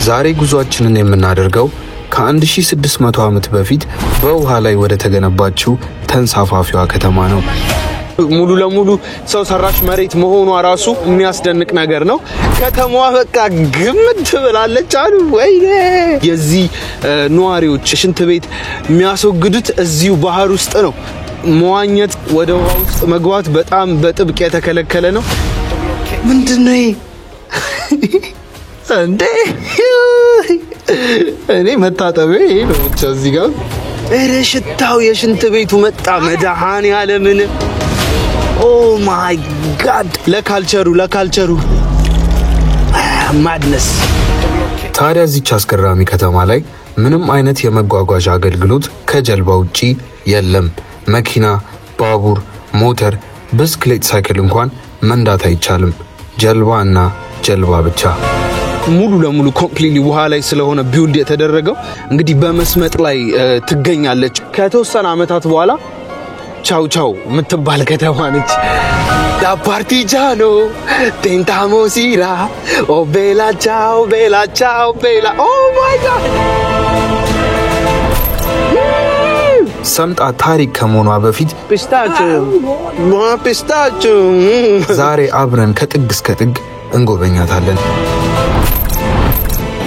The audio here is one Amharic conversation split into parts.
ዛሬ ጉዟችንን የምናደርገው ከ1600 ዓመት በፊት በውሃ ላይ ወደ ተገነባችው ተንሳፋፊዋ ከተማ ነው። ሙሉ ለሙሉ ሰው ሰራሽ መሬት መሆኗ ራሱ የሚያስደንቅ ነገር ነው። ከተማዋ በቃ ግምት ብላለች አሉ። ወይኔ የዚህ ነዋሪዎች ሽንት ቤት የሚያስወግዱት እዚሁ ባህር ውስጥ ነው። መዋኘት ወደ ውሃ ውስጥ መግባት በጣም በጥብቅ የተከለከለ ነው። ምንድነው ይሄ እንዴ? እኔ መታጠቤ ነው ብቻ እዚህ ጋር ሽታው የሽንት ቤቱ መጣ። መድሃኒ ዓለምን ኦ ማይ ጋድ ለካልቸሩ ማድነስ። ታዲያ እዚች አስገራሚ ከተማ ላይ ምንም አይነት የመጓጓዣ አገልግሎት ከጀልባ ውጪ የለም። መኪና፣ ባቡር፣ ሞተር፣ ብስክሌት፣ ሳይክል እንኳን መንዳት አይቻልም። ጀልባና ጀልባ ብቻ። ሙሉ ለሙሉ ኮምፕሊትሊ ውሃ ላይ ስለሆነ ቢውልድ የተደረገው እንግዲህ በመስመጥ ላይ ትገኛለች። ከተወሰነ አመታት በኋላ ቻው ቻው የምትባል ከተማ ነች። ዳ ፓርቲጃኖ ቴንታሞሲራ ኦ ቤላ ቻው ቤላ ኦ ማይ ጋድ። ሰምጣ ታሪክ ከመሆኗ በፊት ፒስታቾ ዛሬ አብረን ከጥግ እስከ ጥግ እንጎበኛታለን።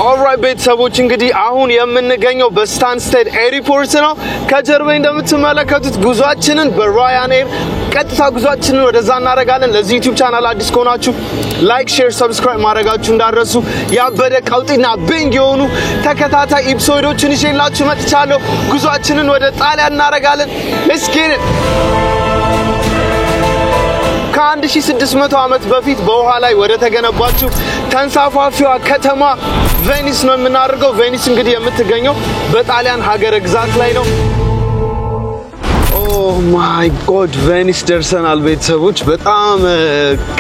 ኦልራይት ቤተሰቦች እንግዲህ አሁን የምንገኘው በስታንስቴድ ኤርፖርት ነው። ከጀርባዬ እንደምትመለከቱት ጉዟችንን በራያኔር ቀጥታ ጉዟችንን ወደዛ እናደርጋለን። ለዚህ ዩቲዩብ ቻናል አዲስ ከሆናችሁ ላይክ፣ ሼር፣ ሰብስክራይብ ማድረጋችሁ እንዳትረሱ። ያበደ ቀውጢና ቤንግ የሆኑ ተከታታይ ኤፒሶዶችን ይዤላችሁ መጥቻለሁ። ጉዟችንን ወደ ጣሊያን እናደርጋለን። ሌትስ ጌት ኢት። ከ1600 ዓመት በፊት በውሃ ላይ ወደ ተገነባችው ተንሳፋፊዋ ከተማ ቬኒስ ነው የምናደርገው። ቬኒስ እንግዲህ የምትገኘው በጣሊያን ሀገረ ግዛት ላይ ነው። ኦ ማይ ጎድ ቬኒስ ደርሰናል ቤተሰቦች። በጣም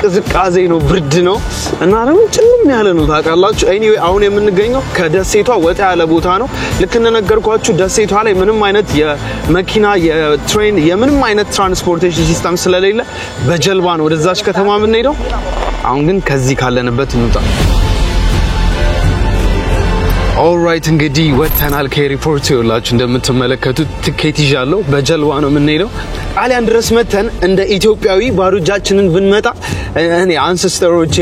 ቅዝቃዜ ነው፣ ብርድ ነው እና ደግሞ ጭልም ያለ ነው ታውቃላችሁ። ኤኒዌይ አሁን የምንገኘው ከደሴቷ ወጣ ያለ ቦታ ነው። ልክ እንደነገርኳችሁ ደሴቷ ላይ ምንም አይነት የመኪና የትሬን የምንም አይነት ትራንስፖርቴሽን ሲስተም ስለሌለ በጀልባ ነው ወደዛች ከተማ የምንሄደው። አሁን ግን ከዚህ ካለንበት እንውጣ። ኦልራይት እንግዲህ ወጥተናል ከኤርፖርት። ይኸውላችሁ እንደምትመለከቱት ትኬት ይዣለሁ። በጀልባ ነው የምንሄደው። ጣሊያን ድረስ መተን እንደ ኢትዮጵያዊ ባዶ እጃችንን ብንመጣ እኔ አንሰስተሮቼ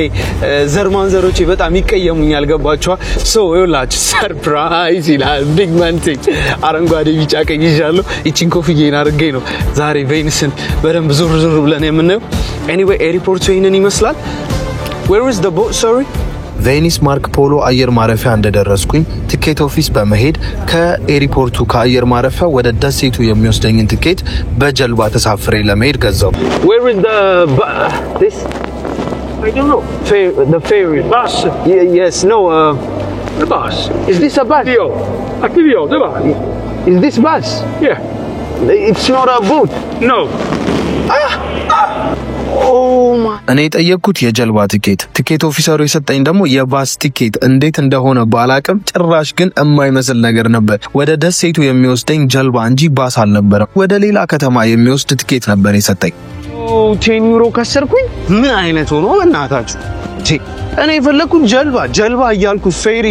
ዘርማንዘሮቼ በጣም ይቀየሙኛል። ገባችኋ? ሶ ይኸውላችሁ ሰርፕራይዝ ይላል ቢግ ማንቲ። አረንጓዴ ቢጫ ቀይ ይዣለሁ። እቺን ኮፍዬን አድርጌ ነው ዛሬ ቬኒስን በደንብ ዞር ብለን የምናየው። ኤኒዌይ ኤርፖርቱ ይሄንን ይመስላል። Where is the boat? Sorry. ቬኒስ ማርክ ፖሎ አየር ማረፊያ እንደደረስኩኝ ትኬት ኦፊስ በመሄድ ከኤርፖርቱ ከአየር ማረፊያ ወደ ደሴቱ የሚወስደኝን ትኬት በጀልባ ተሳፍሬ ለመሄድ ገዛው። Where is this? I don't know. The ferry. Bus. Yes, no. The bus. Is this a bus? Attivio, the bus. Is this bus? Yeah. It's not a boat. No. እኔ ጠየቅኩት የጀልባ ትኬት ኦፊሰሩ የሰጠኝ ደግሞ የባስ ትኬት። እንዴት እንደሆነ ባላቅም ጭራሽ ግን የማይመስል ነገር ነበር። ወደ ደሴቱ የሚወስደኝ ጀልባ እንጂ ባስ አልነበረም። ወደ ሌላ ከተማ የሚወስድ ትኬት ነበር የሰጠኝ። 10 ዩሮ ከሰርኩኝ። ምን አይነት ሆኖ እናታችሁ? እኔ የፈለኩት ጀልባ እያልኩት ፌሪ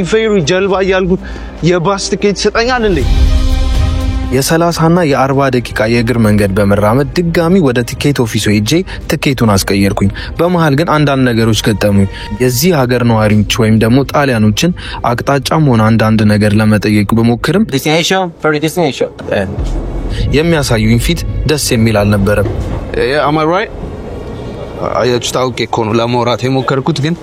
ጀልባ እያልኩት የባስ ትኬት ይሰጠኛል እንዴ? የ30 እና የ40 ደቂቃ የእግር መንገድ በመራመድ ድጋሚ ወደ ትኬት ኦፊሱ ሄጄ ትኬቱን አስቀየርኩኝ። በመሃል ግን አንዳንድ ነገሮች ገጠሙኝ። የዚህ ሀገር ነዋሪዎች ወይም ደግሞ ጣሊያኖችን አቅጣጫም ሆነ አንዳንድ ነገር ለመጠየቅ በሞክርም የሚያሳዩኝ ፊት ደስ የሚል አልነበረም። Am I right? አያችሁ ታውቄ እኮ ነው ለማውራት የሞከርኩት ግን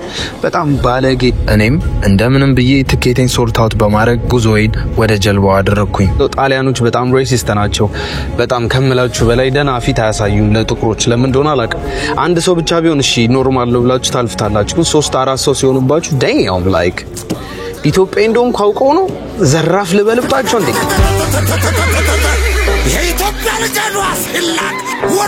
በጣም ባለጌ። እኔም እንደምንም ብዬ ትኬቴን ሶርት አውት በማድረግ ጉዞዬን ወደ ጀልባው አደረኩኝ። ጣሊያኖች በጣም ሬሲስት ናቸው። በጣም ከምላችሁ በላይ ደና ፊት አያሳዩም ለጥቁሮች። ለምን እንደሆነ አላውቅም። አንድ ሰው ብቻ ቢሆን እሺ ኖርማል ነው ብላችሁ ታልፍታላችሁ። ግን 3-4 ሰው ሲሆኑባችሁ ዳይም ላይክ ኢትዮጵያ እንደውም ካውቀው ነው ዘራፍ ልበልባቸው እንዴ? የኢትዮጵያ ልጅ ሲላክ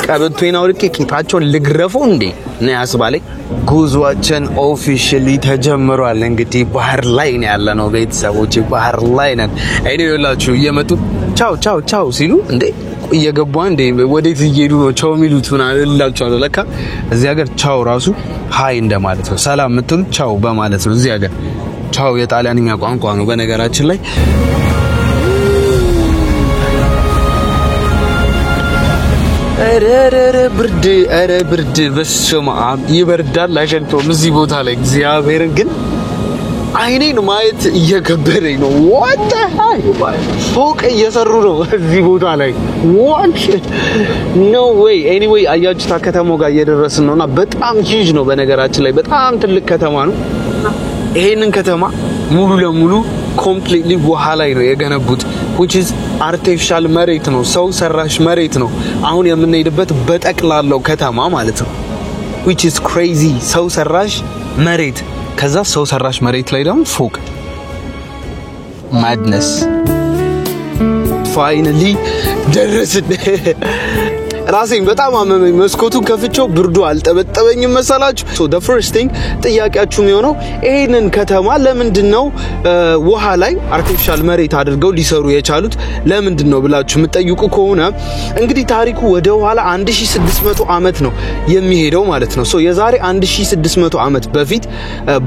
ቀበቶዬን አውልቄ ቂጣቸውን ልግረፈው እንዴ ነው ያስባለኝ። ጉዟችን ኦፊሻሊ ተጀምሯል። እንግዲህ ባህር ላይ ነው ያለነው ቤተሰቦች፣ ባህር ላይ ነን። አይደላችሁ እየመጡ ቻው ሲሉ እንዴ እየገቡ እንዴ ወዴት እየሄዱ ነው ቻው የሚሉት ምናልላችኋለሁ። ለካ እዚህ ሀገር ቻው ራሱ ሃይ እንደማለት ነው። ሰላም ምትሉ ቻው በማለት ነው እዚህ ሀገር። ቻው የጣሊያንኛ ቋንቋ ነው በነገራችን ላይ። ኧረ ብርድ በስመ አብ ይበርዳል አይሸንቶም እዚህ ቦታ ላይ እግዚአብሔርን ግን አይኔን ማየት እየከበደኝ ነው። what ፎቅ እየሰሩ ነው እዚህ ቦታ ላይ what no way anyway አያችሁታ ከተማው ጋር እየደረስን ነውና በጣም ሂጅ ነው በነገራችን ላይ በጣም ትልቅ ከተማ ነው። ይሄንን ከተማ ሙሉ ለሙሉ ኮምፕሊትሊ ውሃ ላይ ነው የገነቡት which is artificial መሬት ነው ሰው ሰራሽ መሬት ነው አሁን የምንሄድበት በጠቅላላው ከተማ ማለት ነው which is crazy ሰው ሰራሽ መሬት ከዛ ሰው ሰራሽ መሬት ላይ ደግሞ ፎቅ madness finally ደረስን ራሴን በጣም አመመኝ መስኮቱን ከፍቼው ብርዱ አልጠበጠበኝም መሰላችሁ so the first thing ጥያቄያችሁ የሚሆነው ይሄንን ከተማ ለምንድነው ውሃ ላይ artificial መሬት አድርገው ሊሰሩ የቻሉት ለምንድነው ብላችሁ የምትጠይቁ ከሆነ እንግዲህ ታሪኩ ወደ ኋላ 1600 አመት ነው የሚሄደው ማለት ነው so የዛሬ 1600 አመት በፊት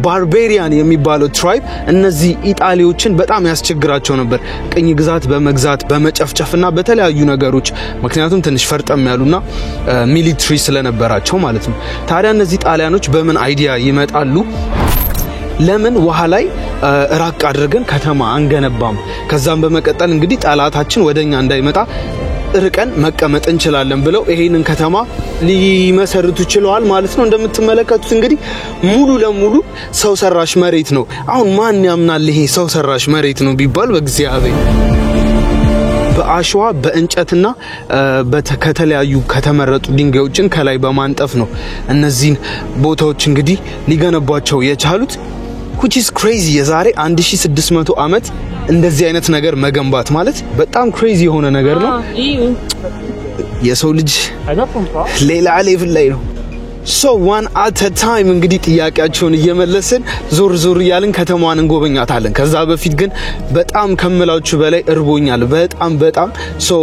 ባርቤሪያን የሚባለው ትራይብ እነዚህ ኢጣሊያዎችን በጣም ያስቸግራቸው ነበር ቅኝ ግዛት በመግዛት በመጨፍጨፍና በተለያዩ ነገሮች ምክንያቱም ትንሽ ፈርጠም ያሉና ሚሊተሪ ስለነበራቸው ማለት ነው ታዲያ እነዚህ ጣሊያኖች በምን አይዲያ ይመጣሉ ለምን ውሃ ላይ ራቅ አድርገን ከተማ አንገነባም ከዛም በመቀጠል እንግዲህ ጣላታችን ወደኛ እንዳይመጣ ርቀን መቀመጥ እንችላለን ብለው ይሄንን ከተማ ሊመሰርቱ ይችላል ማለት ነው እንደምትመለከቱት እንግዲህ ሙሉ ለሙሉ ሰው ሰራሽ መሬት ነው አሁን ማን ያምናል ይሄ ሰው ሰራሽ መሬት ነው ቢባል በእግዚአብሔር በአሸዋ በእንጨትና በተከተለያዩ ከተመረጡ ድንጋዮችን ከላይ በማንጠፍ ነው እነዚህን ቦታዎች እንግዲህ ሊገነቧቸው የቻሉት which is crazy የዛሬ 1600 አመት እንደዚህ አይነት ነገር መገንባት ማለት በጣም crazy የሆነ ነገር ነው የሰው ልጅ ሌላ ሌቭል ላይ ነው so one at a time እንግዲህ ጥያቄያቸውን እየመለስን ዞር ዞር ያልን ከተማዋን እንጎበኛታለን ከዛ በፊት ግን በጣም ከመላችሁ በላይ እርቦኛል በጣም so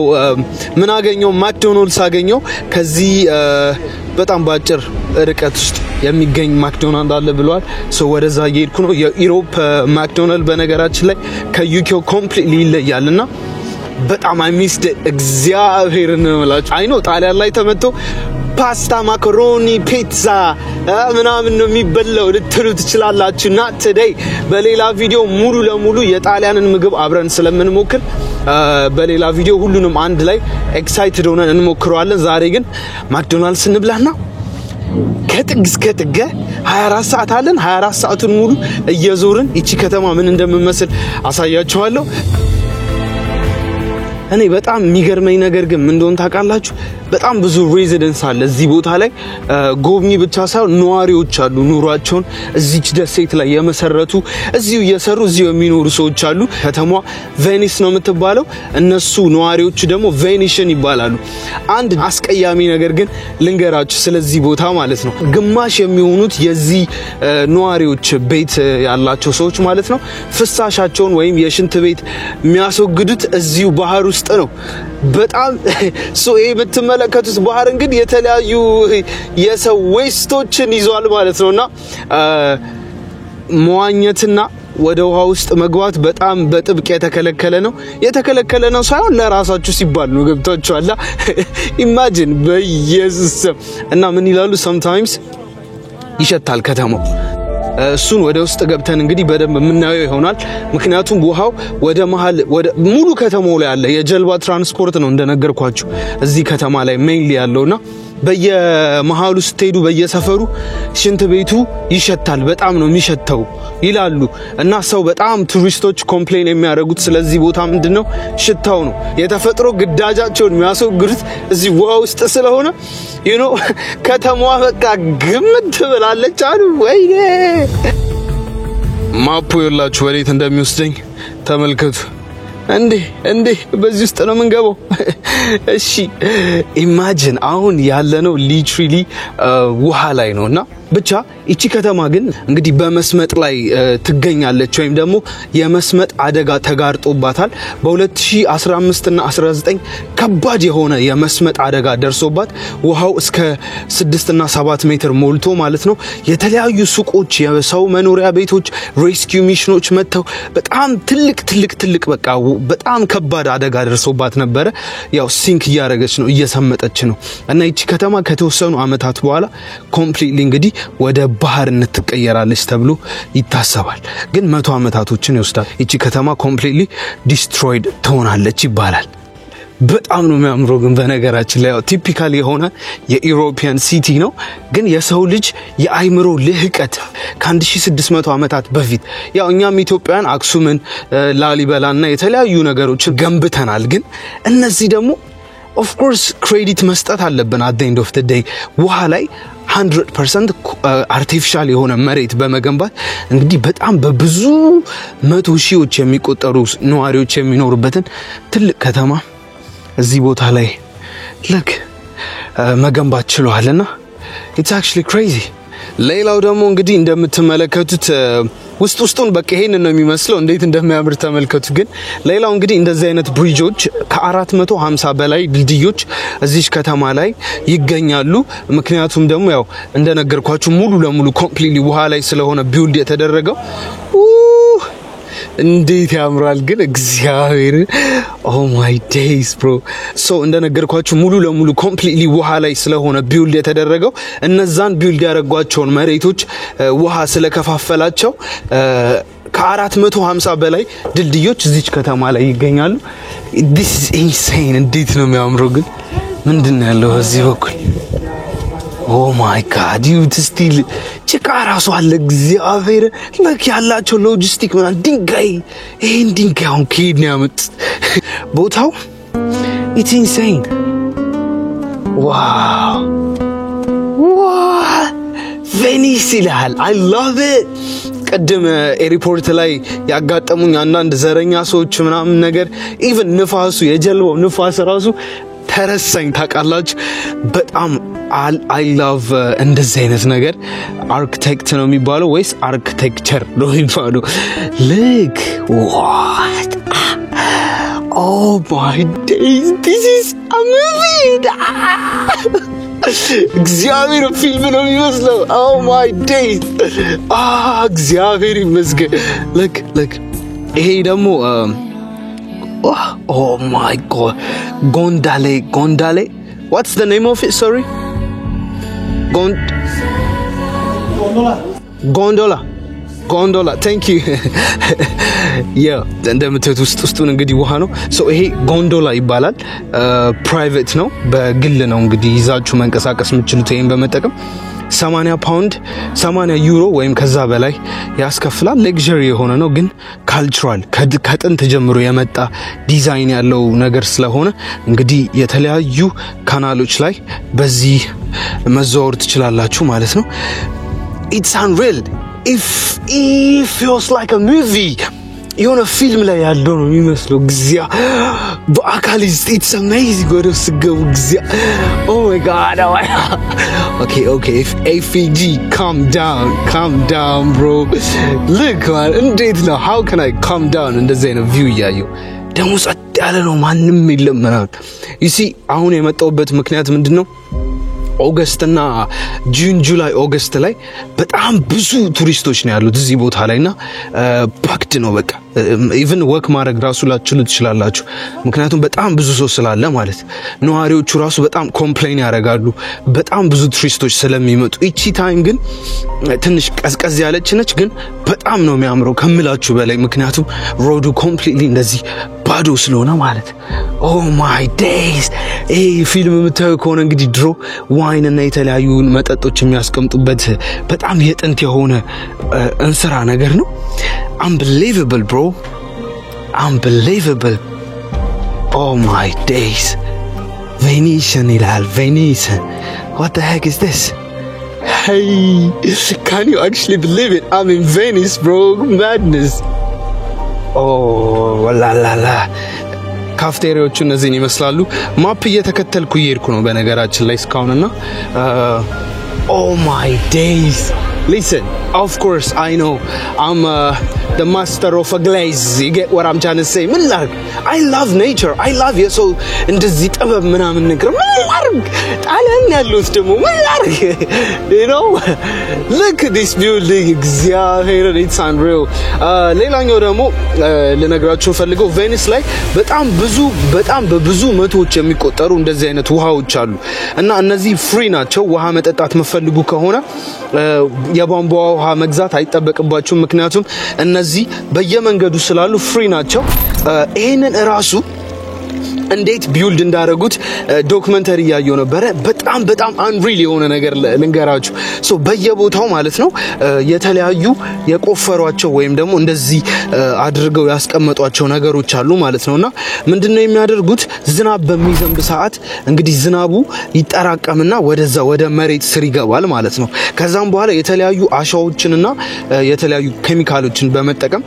ምን አገኘው ማክዶናልድስ አገኘው ከዚህ በጣም ባጭር ርቀት ውስጥ የሚገኝ ማክዶናልድ አለ ብለዋል so ወደዛ እየሄድኩ ነው የዩሮፕ ማክዶናልድ በነገራችን ላይ ከዩኬው ኮምፕሊትሊ ይለያልና በጣም I missed እግዚአብሔርን ነው ማለት አይ ነው ጣሊያን ላይ ተመቶ ፓስታ ማካሮኒ ፒዛ ምናምን ነው የሚበላው ልትሉ ትችላላችሁ እና today በሌላ ቪዲዮ ሙሉ ለሙሉ የጣሊያንን ምግብ አብረን ስለምንሞክር በሌላ ቪዲዮ ሁሉንም አንድ ላይ ኤክሳይትድ ሆነን እንሞክረዋለን ዛሬ ግን ማክዶናልድስ እንብላና ከጥግ እስከ ጥግ 24 ሰዓት አለን 24 ሰዓቱን ሙሉ እየዞርን እቺ ከተማ ምን እንደምመስል አሳያችኋለሁ እኔ በጣም የሚገርመኝ ነገር ግን ምን እንደሆነ ታውቃላችሁ በጣም ብዙ ሬዚደንስ አለ እዚህ ቦታ ላይ ጎብኚ ብቻ ሳይሆን ነዋሪዎች አሉ ኑሯቸውን እዚች ደሴት ላይ የመሰረቱ እዚሁ እየሰሩ እዚሁ የሚኖሩ ሰዎች አሉ ከተማዋ ቬኒስ ነው የምትባለው እነሱ ነዋሪዎቹ ደግሞ ቬኒሽን ይባላሉ አንድ አስቀያሚ ነገር ግን ልንገራችሁ ስለዚህ ቦታ ማለት ነው ግማሽ የሚሆኑት የዚህ ነዋሪዎች ቤት ያላቸው ሰዎች ማለት ነው ፍሳሻቸውን ወይም የሽንት ቤት የሚያስወግዱት እዚሁ ባህር ውስጥ ነው በጣም ሶ የምትመለከቱት ባህር እንግዲህ የተለያዩ የሰው ዌስቶችን ይዟል ማለት ነውና መዋኘትና ወደ ውሃ ውስጥ መግባት በጣም በጥብቅ የተከለከለ ነው ሳይሆን ለራሳችሁ ሲባል ነው ገብታችኋል ኢማጂን በኢየሱስ እና ምን ይላሉ sometimes ይሸታል ከተማው እሱን ወደ ውስጥ ገብተን እንግዲህ በደንብ ምናየው ይሆናል ምክንያቱም ውሃው ወደ መሃል ወደ ሙሉ ከተማው ላይ ያለ የጀልባ ትራንስፖርት ነው እንደነገርኳችሁ እዚህ ከተማ ላይ ሜንሊ ያለውና በየመሃሉ ስትሄዱ በየሰፈሩ ሽንት ቤቱ ይሸታል በጣም ነው የሚሸተው ይላሉ እና ሰው በጣም ቱሪስቶች ኮምፕሌን የሚያደርጉት ስለዚህ ቦታ ምንድነው ሽታው ነው የተፈጥሮ ግዳጃቸውን የሚያስወግዱት እዚህ ውሃ ውስጥ ስለሆነ ከተማዋ በቃ ግምት ብላለች አሉ ወይኔ ማፑ ይላችሁ ወዴት እንደሚወስደኝ ተመልከቱ እንዴ በዚህ ውስጥ ነው መንገበው እሺ ኢማጂን አሁን ያለነው ሊትራሊ ውሃ ላይ ነውና ብቻ እቺ ከተማ ግን እንግዲህ በመስመጥ ላይ ትገኛለች ወይም ደግሞ የመስመጥ አደጋ ተጋርጦባታል በ2015 እና 19 ከባድ የሆነ የመስመጥ አደጋ ደርሶባት ውሃው እስከ 6 እና 7 ሜትር ሞልቶ ማለት ነው የተለያዩ ሱቆች የሰው መኖሪያ ቤቶች ሬስኪው ሚሽኖች መጥተው በጣም ትልቅ በቃ በጣም ከባድ አደጋ ደርሶባት ነበር ያው ሲንክ እያረገች ነው እየሰመጠች ነው እና እቺ ከተማ ከተወሰኑ አመታት በኋላ ኮምፕሊትሊ እንግዲህ ወደ ባህርነት ትቀየራለች ተብሎ ይታሰባል ግን 100 አመታቶችን ይወስዳል እቺ ከተማ ኮምፕሊትሊ ዲስትሮይድ ትሆናለች ይባላል በጣም ነው የሚያምረው ግን በነገራችን ላይ ቲፒካሊ የሆነ የዩሮፒያን ሲቲ ነው ግን የሰው ልጅ የአይምሮ ልህቀት ከ1600 አመታት በፊት ያው እኛም ኢትዮጵያን አክሱምን ላሊበላና የተለያዩ ነገሮችን ገንብተናል ግን እነዚህ ደግሞ of course ክሬዲት መስጠት አለብን at the end of the day ውሃ ላይ 100% አርቲፊሻል የሆነ መሬት በመገንባት እንግዲህ በጣም በብዙ መቶ ሺዎች የሚቆጠሩ ነዋሪዎች የሚኖሩበትን ትልቅ ከተማ እዚህ ቦታ ላይ ለክ መገንባት ችሏልና it's actually crazy ሌላው ደግሞ እንግዲህ እንደምትመለከቱት ውስጡን በቃ ይሄንን ነው የሚመስለው እንዴት እንደሚያምር ተመልከቱ ግን ሌላው እንግዲህ እንደዚህ አይነት ብሪጆች ከ450 በላይ ድልድዮች እዚህ ከተማ ላይ ይገኛሉ ምክንያቱም ደግሞ ያው እንደነገርኳችሁ ሙሉ ለሙሉ ኮምፕሊትሊ ውሃ ላይ ስለሆነ ቢልድ የተደረገው እንዴት ያምራል ግን እግዚአብሔር oh my days bro so እንደነገርኳችሁ ሙሉ ለሙሉ ኮምፕሊትሊ ውሃ ላይ ስለሆነ ቢልድ የተደረገው እነዛን ቢልድ ያደረጓቸውን መሬቶች ውሃ ስለከፋፈላቸው ከ450 በላይ ድልድዮች እዚህ ከተማ ላይ ይገኛሉ this is insane እንዴት ነው የሚያምረው ግን ምንድነው ያለው እዚህ በኩል oh my god you still ጭቃራሱ አለ እግዚአብሔር ለክ ያላቸው ሎጂስቲክ ማለት ድንጋይ ይሄን ድንጋዩን ከሄድ ነው ያመጡት ቦታው it's insane wow Venice ይላል I love it ቀደም ኤርፖርት ላይ ያጋጠሙኝ አንዳንድ ዘረኛ ሰዎች ምናምን ነገር even ንፋሱ የጀልባው ንፋስ ራሱ ተረሳኝ ታቃላችሁ በጣም I love እንደዚህ አይነት ነገር አርኪቴክት ነው የሚባለው ወይስ አርኪቴክቸር ነው የሚባለው look what oh my days this is a movie እግዚአብሔር ፊልም ነው የሚመስለው oh my days እግዚአብሔር ይመስገን look ይሄ ደግሞ oh my god Gondale what's the name of it sorry Gondola thank you yeah እንደምትት ውስጡን እንግዲህ ውሃ ነው so ይሄ ጎንዶላ ይባላል ፕራይቬት ነው በግል ነው እንግዲህ ይዛችሁ መንቀሳቀስ የምትችሉት ይሄን በመጠቀም 80 ፓውንድ 80 ዩሮ ወይም ከዛ በላይ ያስከፍላል ሌክዠሪ የሆነ ነው ግን ካልቸራል ከጥንት ጀምሮ የመጣ ዲዛይን ያለው ነገር ስለሆነ እንግዲህ የተለያዩ ካናሎች ላይ በዚህ መዘዋወር ትችላላችሁ ማለት ነው it's unreal if feels like a movie የሆነ ፊልም ላይ ያለው ነው የሚመስለው እግዚአ በአካል it's amazing ወደ ስገቡ እግዚአ oh my god okay if AFG calm down bro look man እንዴት ነው how can I calm down እንደዚህ አይነት ቪው ያየው ደሞ ጸጥ ያለ ነው ማንንም የለም ማለት you see አሁን የመጣውበት ምክንያት ምንድነው ኦገስት እና ጁን ጁላይ ኦገስት ላይ በጣም ብዙ ቱሪስቶች ነው ያሉት እዚህ ቦታ ላይና ፓክድ ነው በቃ even ወክ ማድረግ ራሱ ላችሉ ትችላላችሁ ምክንያቱም በጣም ብዙ ሰው ስላለ ማለት ነዋሪዎቹ ራሱ በጣም ኮምፕሌን ያደርጋሉ በጣም ብዙ ቱሪስቶች ስለሚመጡ እቺ ታይም ግን ትንሽ ቀዝቀዝ ያለች ነች ግን በጣም ነው የሚያምረው ከምላችሁ በላይ ምክንያቱም ሮዱ ኮምፕሊትሊ እንደዚህ ባዶ ስለሆነ ማለት oh my days ፊልም የምታዩ ከሆነ እንግዲህ ድሮ ዋይን እና የተለያዩ መጠጦች የሚያስቀምጡበት በጣም የጥንት የሆነ እንስራ ነገር ነው unbelievable bro unbelievable oh my days Venetian ilal Venetian what the heck is this hey can you actually believe it I'm in Venice bro madness oh la la la ካፍቴሪያዎቹ እነዚህን ይመስላሉ ማፕ እየተከተልኩ ይርኩ ነው በነገራችን ላይ ስካውንና Oh my days. Listen, of course I know I'm the master of a glaze. You get what I'm trying to say? I love nature. I love you. So እንደዚህ ጥበብ ምናምን ነገር ጣሊያን ያለው ደግሞ you know, look at this building. Exactly, it's unreal. ሌላኛው ደግሞ ለነገራችሁ ፈልገው ቬኒስ ላይ በጣም በብዙ መቶዎች የሚቆጠሩ እንደዚህ አይነት ውሃዎች አሉ እና እነዚህ ፍሪ ናቸው። ውሃ መጠጣት መፈልጉ ከሆነ የቧንቧ ውሃ መግዛት አይጠበቅባችሁም ምክንያቱም እነዚህ በየመንገዱ ስላሉ ፍሪ ናቸው። ይሄንን ራሱ እንዴት ቢልድ እንዳደረጉት ዶክመንተሪ ያየው ነበር። በጣም አንሪል የሆነ ነገር ልንገራችሁ። ሶ በየቦታው ማለት ነው የተለያዩ የቆፈሯቸው ወይም ደግሞ እንደዚህ አድርገው ያስቀመጧቸው ነገሮች አሉ ማለት ነውና ምንድነው የሚያደርጉት ዝናብ በሚዘንብ ሰዓት እንግዲህ ዝናቡ ይጠራቀምና ወደ መሬት ስር ይገባል ማለት ነው። ከዛም በኋላ የተለያዩ አሻዎችንና የተለያዩ ኬሚካሎችን በመጠቀም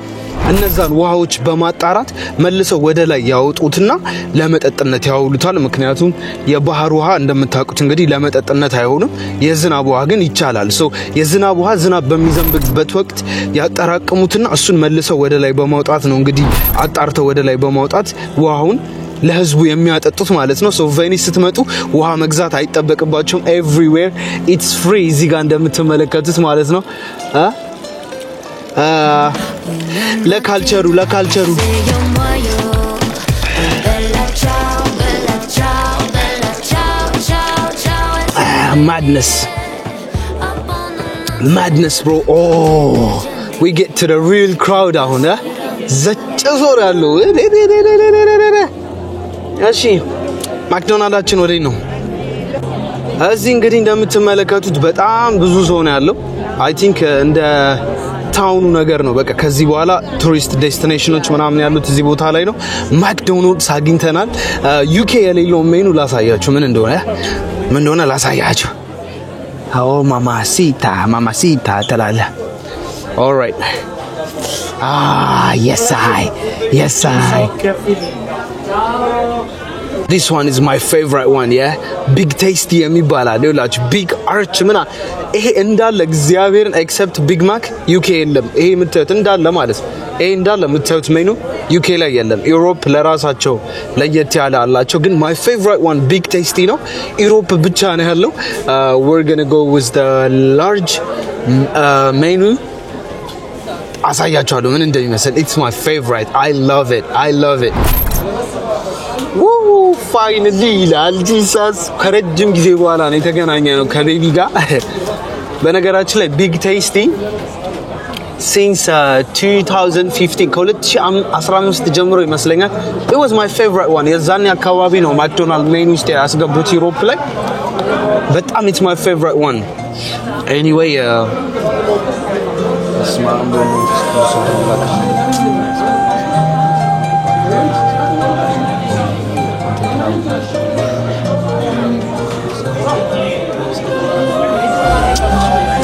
እነዛን ውሃዎች በማጣራት መልሰው ወደ ላይ ያወጡትና ለመጠጥነት ያውሉታል። ምክንያቱም የባህር ውሃ እንደምታውቁት እንግዲህ ለመጠጥነት አይሆንም። የዝናብ ውሃ ግን ይቻላል። ሶ የዝናብ ውሃ ዝናብ በሚዘንብበት ወቅት ያጠራቅሙትና እሱን መልሰው ወደ ላይ በማውጣት ነው እንግዲህ አጣርተው ወደ ላይ በማውጣት ውሃውን ለህዝቡ የሚያጠጡት ማለት ነው። ሶ ቬኒስ ስትመጡ ውሃ መግዛት አይጠበቅባችሁም። ኤቭሪዌር ኢትስ ፍሪ እዚህ ጋር እንደምትመለከቱት ማለት ነው። ለካልቸሩ madness bro. Oh, we get to the real crowd አሁን ዘጭሶር ያለው እሺ ማክዶናልዳችን ወዴት ነው? እዚህ እንግዲህ እንደምትመለከቱት በጣም ብዙ ሰው ነው ያለው። አይ ቲንክ እንደ ታውኑ ነገር ነው። በቃ ከዚህ በኋላ ቱሪስት ዴስቲኔሽኖች ምናምን ያሉት እዚህ ቦታ ላይ ነው። ማክዶናልድስ አግኝተናል። ዩኬ የሌለው ሜኑ ላሳያችሁ ምን እንደሆነ ላሳያችሁ። Oh mamacita ተላለ። All right. Yes I. This one is my favorite one, yeah. Big tasty የሚባላል ይላችሁ big arch ምና ይሄ እንዳለ እግዚአብሔርን except big mac UK የለም። ይሄ የምታዩት እንዳለ ማለት ነው። ይሄ እንዳለ የምታዩት ሜኑ UK ላይ የለም። ዩሮፕ ለራሳቸው ለየት ያለ አላቸው ግን my favorite one big tasty ነው። ዩሮፕ ብቻ ነው ያለው። We're going to go with the large menu. አሳያችኋለሁ ምን እንደሚመስል. It's my favorite. I love it. Finally Jesus ከረጅም ጊዜ በኋላ ነው የተገናኘነው ከቤቢ ጋር። በነገራችን ላይ ቢግ ቴስቲ since 2015 ከ2015 ጀምሮ ይመስለኛል it was my favorite one. የዛኔ አካባቢ ነው ማክዶናልድ ሜኑ ውስጥ ያስገቡት ዩሮፕ ላይ። በጣም it's my favorite one. Anyway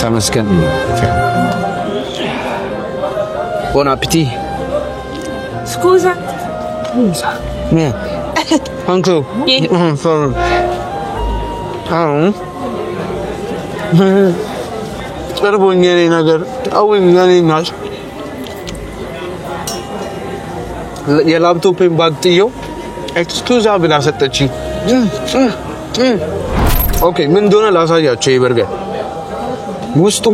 Tamascan. Buon appetito. Scusa. Yeah. Uncle. Sorry. ጨርቦኛኔ ነገር አውኛኔ ናሽ የላፕቶፔን ባክጥየው ኤክስኪዩዝ ብላ ሰጠችኝ። ኦኬ ምን እንደሆነ ላሳያችሁ። ይሄ በርገር ውስጡ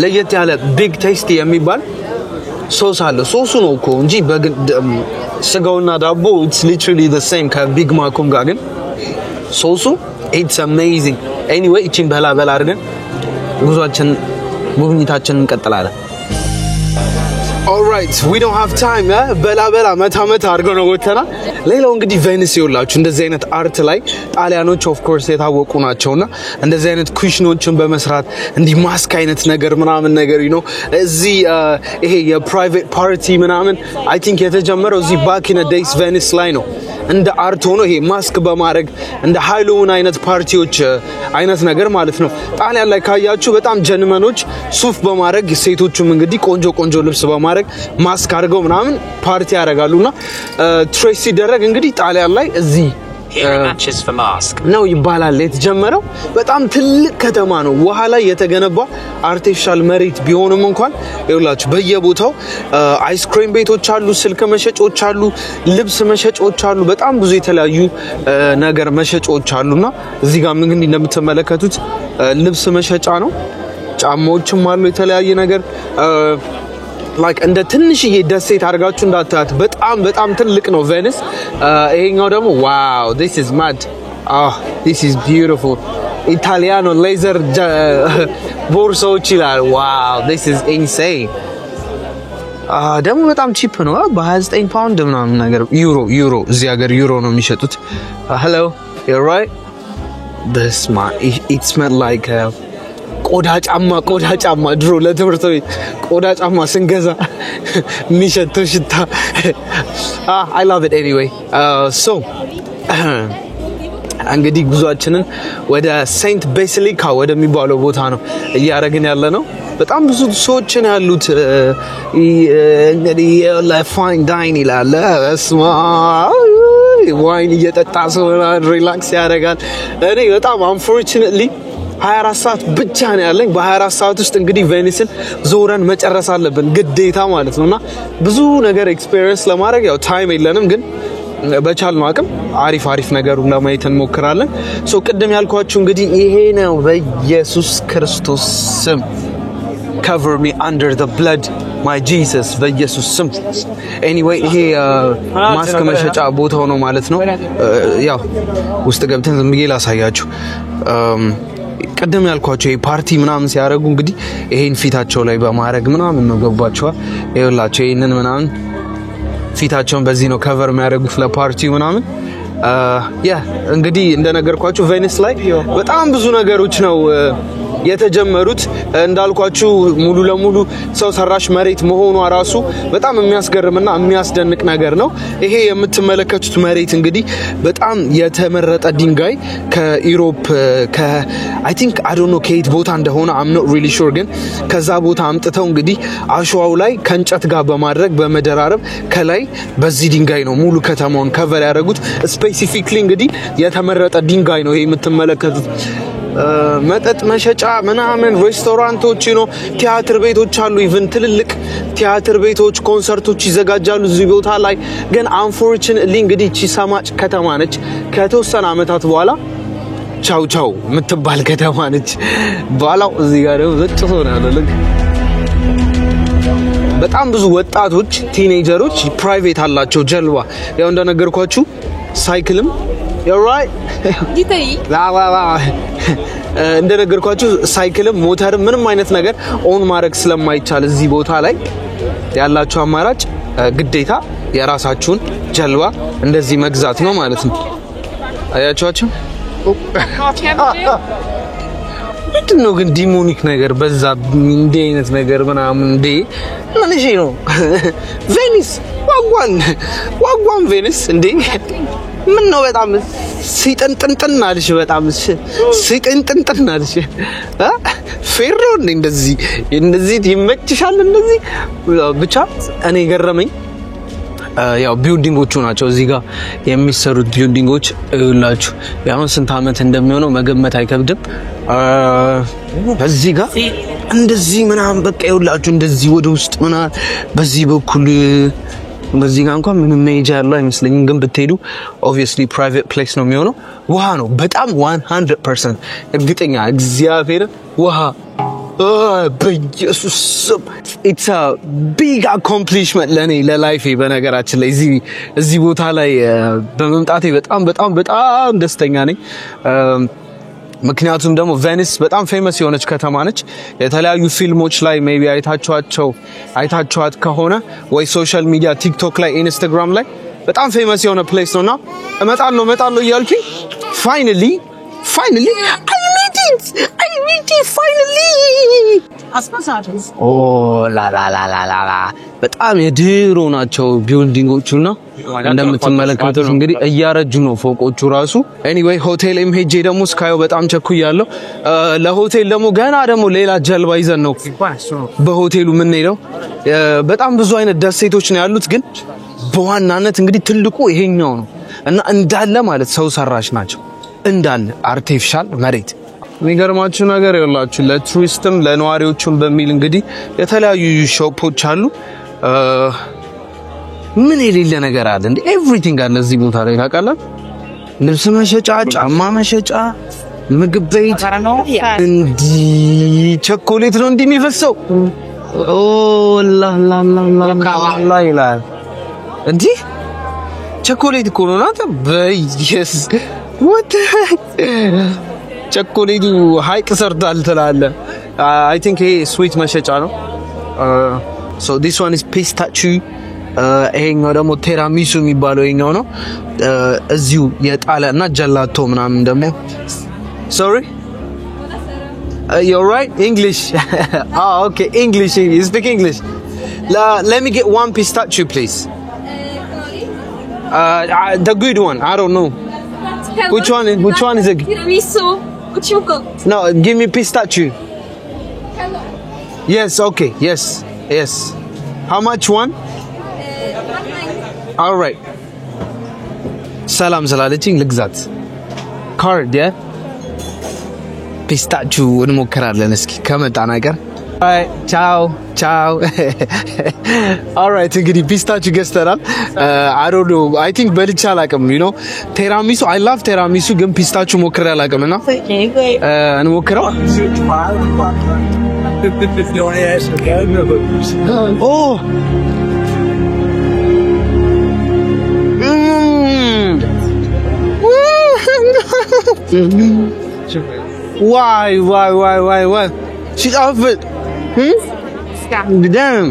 ለየት ያለ ቢግ ቴስቲ የሚባል ሶስ አለ። ሶሱ ነው እኮ እንጂ ስጋውና ዳቦ it's literally the same ከቢግ ማኩም ጋር ግን ሶሱ it's amazing. Anyway እቺን በላ አድርገን ጉብኝታችንን እንቀጥላለን። All right, we don't have time. በላ መታ አድርገው ነው ወተና። ሌላው እንግዲህ ቬኒስ ይውላችሁ እንደዚህ አይነት አርት ላይ ጣሊያኖች ኦፍ ኮርስ የታወቁ ናቸውና እንደዚህ አይነት ኩሽኖችን በመስራት እንዲህ ማስክ አይነት ነገር ምናምን ነገር ነው። እዚህ ይሄ የፕራይቬት ፓርቲ ምናምን አይ ቲንክ የተጀመረው እዚህ ባክ ኢን ዴይስ ቬኒስ ላይ ነው። እንደ አርት ሆኖ ይሄ ማስክ በማድረግ እንደ ሃሎዊን አይነት ፓርቲዎች አይነት ነገር ማለት ነው። ጣሊያን ላይ ካያችሁ በጣም ጀርመኖች ሱፍ በማድረግ ሴቶቹም እንግዲህ ቆንጆ ልብስ በማድረግ ማስክ አድርገው ምናምን ፓርቲ ያደርጋሉና ትሬስ ሲደረግ እንግዲህ ጣሊያን ላይ እዚህ ነው ይባላል የተጀመረው በጣም ትልቅ ከተማ ነው ውሃ ላይ የተገነባ አርቲፊሻል መሬት ቢሆንም እንኳን ይኸውላችሁ በየቦታው አይስክሪም ቤቶች አሉ ስልክ መሸጮች አሉ ልብስ መሸጮች አሉ በጣም ብዙ የተለያዩ ነገር መሸጮች አሉና እዚህ ጋር ምን እንደምትመለከቱት ልብስ መሸጫ ነው ጫማዎችም አሉ የተለያየ ነገር like እንደ ትንሽዬ ደሴት አድርጋችሁ እንዳታዩት በጣም ትልቅ ነው ቬኒስ ይሄኛው ደግሞ wow this is mad this is beautiful Italiano laser ቦርሳዎች ይላል wow this is insane ደግሞ በጣም ቺፕ ነው በ29 ፓውንድ ምናምን ነገር ዩሮ እዚህ ሀገር ዩሮ ነው የሚሸጡት hello you're right this man it smelled like ቆዳ ጫማ ድሮ ለትምህርት ቤት ቆዳ ጫማ ስንገዛ የሚሸተው ሽታ I love it anyway so እንግዲህ ጉዟችንን ወደ ሴንት ቤሲሊካ ወደሚባለው ቦታ ነው እያረግን ያለ ነው በጣም ብዙ ሰዎችን ያሉት እንግዲህ ለፋይን ዳይን ይላል እስማ ዋይን እየጠጣ ሰው ሪላክስ ያደርጋል እኔ በጣም unfortunately 24 ሰዓት ብቻ ነው ያለኝ በ24 ሰዓት ውስጥ እንግዲህ ቬኒስን ዞረን መጨረስ አለብን ግዴታ ማለት ነውና ብዙ ነገር ኤክስፒሪየንስ ለማድረግ ያው ታይም የለንም ግን በቻልነው አቅም አሪፍ ነገሩን ለማየት እንሞክራለን ሶ ቅድም ያልኳችሁ እንግዲህ ይሄ ነው በኢየሱስ ክርስቶስ ስም cover me under the blood my Jesus በኢየሱስ ስም anyway ይሄ ማስክ መሸጫ ቦታው ነው ማለት ነው ያው ውስጥ ገብተን ዝም ብዬ ላሳያችሁ ቀደም ያልኳችሁ ይሄ ፓርቲ ምናምን ሲያረጉ እንግዲህ ይሄን ፊታቸው ላይ በማረግ ምናምን ነው ገባችኋ ይኸውላችሁ ይሄንን ምናምን ፊታቸውን በዚህ ነው ከቨር የሚያደርጉት ለፓርቲው ምናምን ያ እንግዲህ እንደነገርኳችሁ ቬኒስ ላይ በጣም ብዙ ነገሮች ነው የተጀመሩት እንዳልኳችሁ ሙሉ ለሙሉ ሰው ሰራሽ መሬት መሆኑ ራሱ በጣም የሚያስገርምና የሚያስደንቅ ነገር ነው ይሄ የምትመለከቱት መሬት እንግዲህ በጣም የተመረጠ ድንጋይ ከዩሮፕ I think I don't know ከየት ቦታ እንደሆነ I'm not really sure ግን ከዛ ቦታ አምጥተው እንግዲህ አሸዋው ላይ ከእንጨት ጋር በማድረግ በመደራረብ ከላይ በዚህ ድንጋይ ነው ሙሉ ከተማውን ከቨር ያደረጉት ስፔሲፊክሊ እንግዲህ የተመረጠ ድንጋይ ነው ይሄ የምትመለከቱት መጠጥ መሸጫ ምናምን ሬስቶራንቶች ነው ቲያትር ቤቶች አሉ ኢቭን ትልልቅ ቲያትር ቤቶች ኮንሰርቶች ይዘጋጃሉ እዚህ ቦታ ላይ ግን unfortunately እንግዲህ እቺ ሰማጭ ከተማ ነች ከተወሰነ አመታት በኋላ ቻው የምትባል ከተማ ነች ባላው እዚህ ጋር ነው ዘጭቶ ነው ያለው በጣም ብዙ ወጣቶች ቲኔጀሮች ፕራይቬት አላቸው ጀልባ ያው እንደነገርኳችሁ ሳይክልም you're right ዲታይ ላ እንደነገርኳችሁ ሳይክልም ሞተርም ምንም አይነት ነገር ኦን ማድረግ ስለማይቻል እዚህ ቦታ ላይ ያላችሁ አማራጭ ግዴታ የራሳችሁን ጀልባ እንደዚህ መግዛት ነው ማለት ነው አያችኋችሁ ምንድነው ግን ዲሞኒክ ነገር በዛ እንደ አይነት ነገር ምናምን እንደ ምን እሺ ነው ቬኒስ ዋጓን ቬኒስ እንዴ ምን ነው በጣም ሲጥንጥንጥን አልሽ በጣም ሲጥንጥንጥን አልሽ ፌሮ እንደዚህ ይመችሻል እንደዚህ ብቻ እኔ ገረመኝ ያው ቢልዲንጎቹ ናቸው እዚህ ጋር የሚሰሩት ቢልዲንጎች ይላችሁ ያው ስንት አመት እንደሚሆነው መገመት አይከብድም በዚህ ጋር እንደዚህ ምናምን በቃ ይላችሁ እንደዚህ ወደ ውስጥ ምናምን በዚህ በኩል በዚህ ጋር እንኳን ምንም ሜጃ ያለው አይመስለኝም ግን ብትሄዱ obviously private place ነው የሚሆነው ውሃ ነው በጣም 100% እርግጠኛ እግዚአብሔር ውሃ በኢየሱስ it's a big accomplishment ለኔ ለላይፌ በነገራችን ላይ እዚህ ቦታ ላይ በመምጣቴ በጣም ደስተኛ ነኝ ምክንያቱም ደግሞ ቬኒስ በጣም ፌመስ የሆነች ከተማ ነች የተለያዩ ፊልሞች ላይ ሜቢ አይታችኋት ከሆነ ወይ ሶሻል ሚዲያ ቲክቶክ ላይ ኢንስታግራም ላይ በጣም ፌመስ የሆነ ፕሌስ ነውና እመጣለሁ እያልኩኝ finally I made it finally አስፓሳትስ ላ በጣም የድሮ ናቸው ቢልዲንጎቹና እንደምትመለከቱት እንግዲህ እያረጁ ነው ፎቆቹ ራሱ anyway ሆቴልም ሄጄ ደግሞ ስካዩ በጣም ቸኩያለሁ ለሆቴል ደግሞ ገና ደግሞ ሌላ ጀልባ ይዘን ነው በሆቴሉ ምን ሄደው በጣም ብዙ አይነት ደሴቶች ነው ያሉት ግን በዋናነት እንግዲህ ትልቁ ይሄኛው ነው እና እንዳለ ማለት ሰው ሰራሽ ናቸው እንዳለ አርቲፊሻል መሬት የሚገርማችሁ ነገር ይኸውላችሁ ለቱሪስትም ለነዋሪዎቹም በሚል እንግዲህ የተለያዩ ሾፖች አሉ ምን የሌለ ነገር አለ እንዴ ኤቭሪቲንግ አለ እዚህ ቦታ ላይ ታውቃላችሁ ልብስ መሸጫ ጫማ መሸጫ ምግብ ቤት እንዲ ቸኮሌት ነው እንዲ የሚፈሰው ኦ ላ ላ ላ ይላል እንዲ ቸኮሌት እኮ ነው ናተ በየስ what ቸኮሌቱ ሃይቅ ሰርታል ትላለ I think he sweet መሸጫ ነው so this one is pistachio ይሄኛው ደግሞ ቴራሚሱ የሚባለው ይሄኛው ነው እዚሁ የጣለና ጀላቶ ምናምን ደግሞ sorry you're right English okay English you speak English let me get one pistachio please the good one I don't know which one is it Tiramisu. What you got? no give me pistachio yes okay yes how much one all right ሰላም ስላለችኝ ልግዛት ካርድ ያ ፒስታቺዮ እንሞክራለን እስኪ ከመጣ ነገር ciao all right እንግዲህ ፒስታቺዮ ገዝተናል I don't know I think በልቻ አላውቅም you know ቴራሚሱ I love ቴራሚሱ ግን ፒስታቺዮ ሞክሬ አላውቅምና እንሞክረው oh why she's off it damn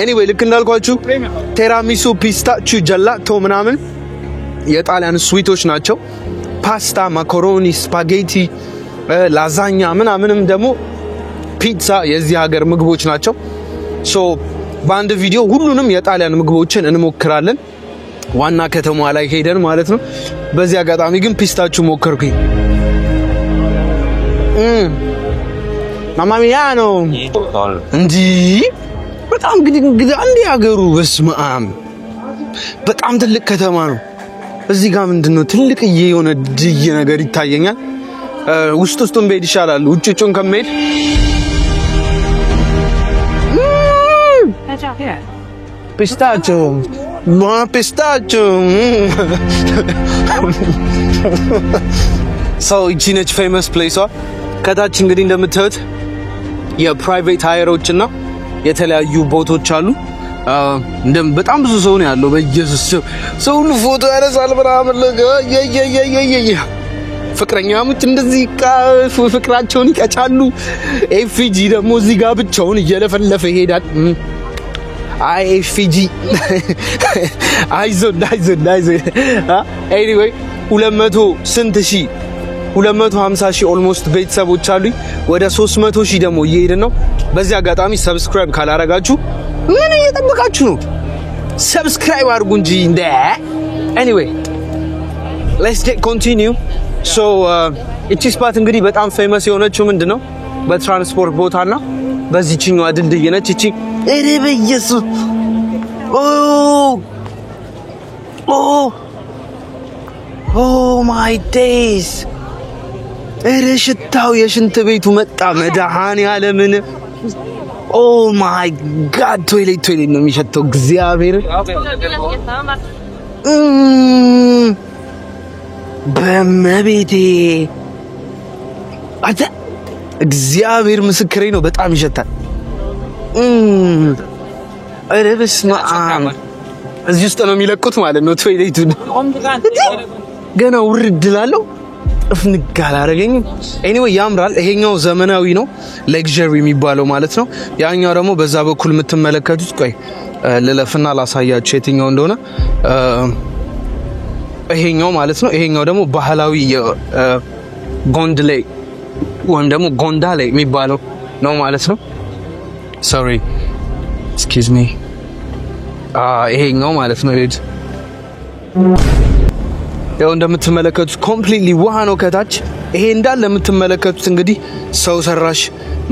anyway look እንዳልኳችሁ ቴራሚሱ ፒስታቺዮ ጀላቶ ምናምን የጣሊያን ስዊቶች ናቸው ፓስታ ማካሮኒ ስፓጌቲ ላዛኛ ምናምንም ደግሞ ፒዛ የዚህ ሀገር ምግቦች ናቸው ሶ በአንድ ቪዲዮ ሁሉንም የጣሊያን ምግቦችን እንሞክራለን ዋና ከተማዋ ላይ ሄደን ማለት ነው በዚህ አጋጣሚ ግን ፒስታቺዮ ሞከርኩኝ mamma mia no እንጂ በጣም ግድ አንዴ ሀገሩ በስማም በጣም ትልቅ ከተማ ነው እዚህ ጋር ምንድነው ትልቅዬ የሆነ ድዬ ነገር ይታየኛል ውስጡን በሄድ ይሻላል ውጭውን ከመሄድ ፒስታቺዮ so እቺ ነች ፌመስ ፕሌሷ ከታች እንግዲህ እንደምታዩት የፕራይቬት ሃየሮችና የተለያዩ ቦቶች አሉ በጣም ብዙ ሰው ነው ያለው በኢየሱስ ሰው ሁሉ ፎቶ ያነሳል ምናምን ፍቅረኛሞች እንደዚህ ፍቅራቸውን ይቀጫሉ ኤፍጂ ደግሞ እዚህ ጋር ብቻውን እየለፈለፈ ይሄዳል አይ ኤፍጂ አይዞን anyway 200 ስንት ሺህ 250,000 almost ቤተሰቦች አሉኝ ወደ 300,000 ደግሞ እየሄድን ነው በዚህ አጋጣሚ ሰብስክራይብ ካላረጋችሁ ምን እየጠበቃችሁ ነው ሰብስክራይብ አድርጉ እንጂ እንደ anyway let's get continue so እቺ ስፓት እንግዲህ በጣም ፌመስ የሆነችው ምንድነው በትራንስፖርት ቦታና በዚህኛው ድልድይ ነች እቺ እሬ በኢየሱስ oh my days እረ ሽታው የሽንት ቤቱ መጣ መድሃኒ ዓለምን ኦ ማይ ጋድ ቶይሌት ነው የሚሸተው እግዚአብሔር በመቤቴ አታ እግዚአብሔር ምስክሬ ነው በጣም ይሸታል እረ በስመ አብ እዚህ ውስጥ ነው የሚለቁት ማለት ነው ቶይሌቱ ገና ውርድ ላለው ፍንጋላ አረገኝ anyway ያምራል ይሄኛው ዘመናዊ ነው ለግዠሪ የሚባለው ማለት ነው ያኛው ደግሞ በዛ በኩል የምትመለከቱት ቆይ ለለፍና ላሳያችሁ የትኛው እንደሆነ ይሄኛው ማለት ነው ይሄኛው ደግሞ ባህላዊ ጎንድሌ ወይም ደግሞ ጎንዳሌ የሚባለው ነው ማለት ነው sorry excuse me ይሄኛው ማለት ነው ያው እንደምትመለከቱት ኮምፕሊትሊ ውሃ ነው ከታች። ይሄ እንዳለ የምትመለከቱት እንግዲህ ሰው ሰራሽ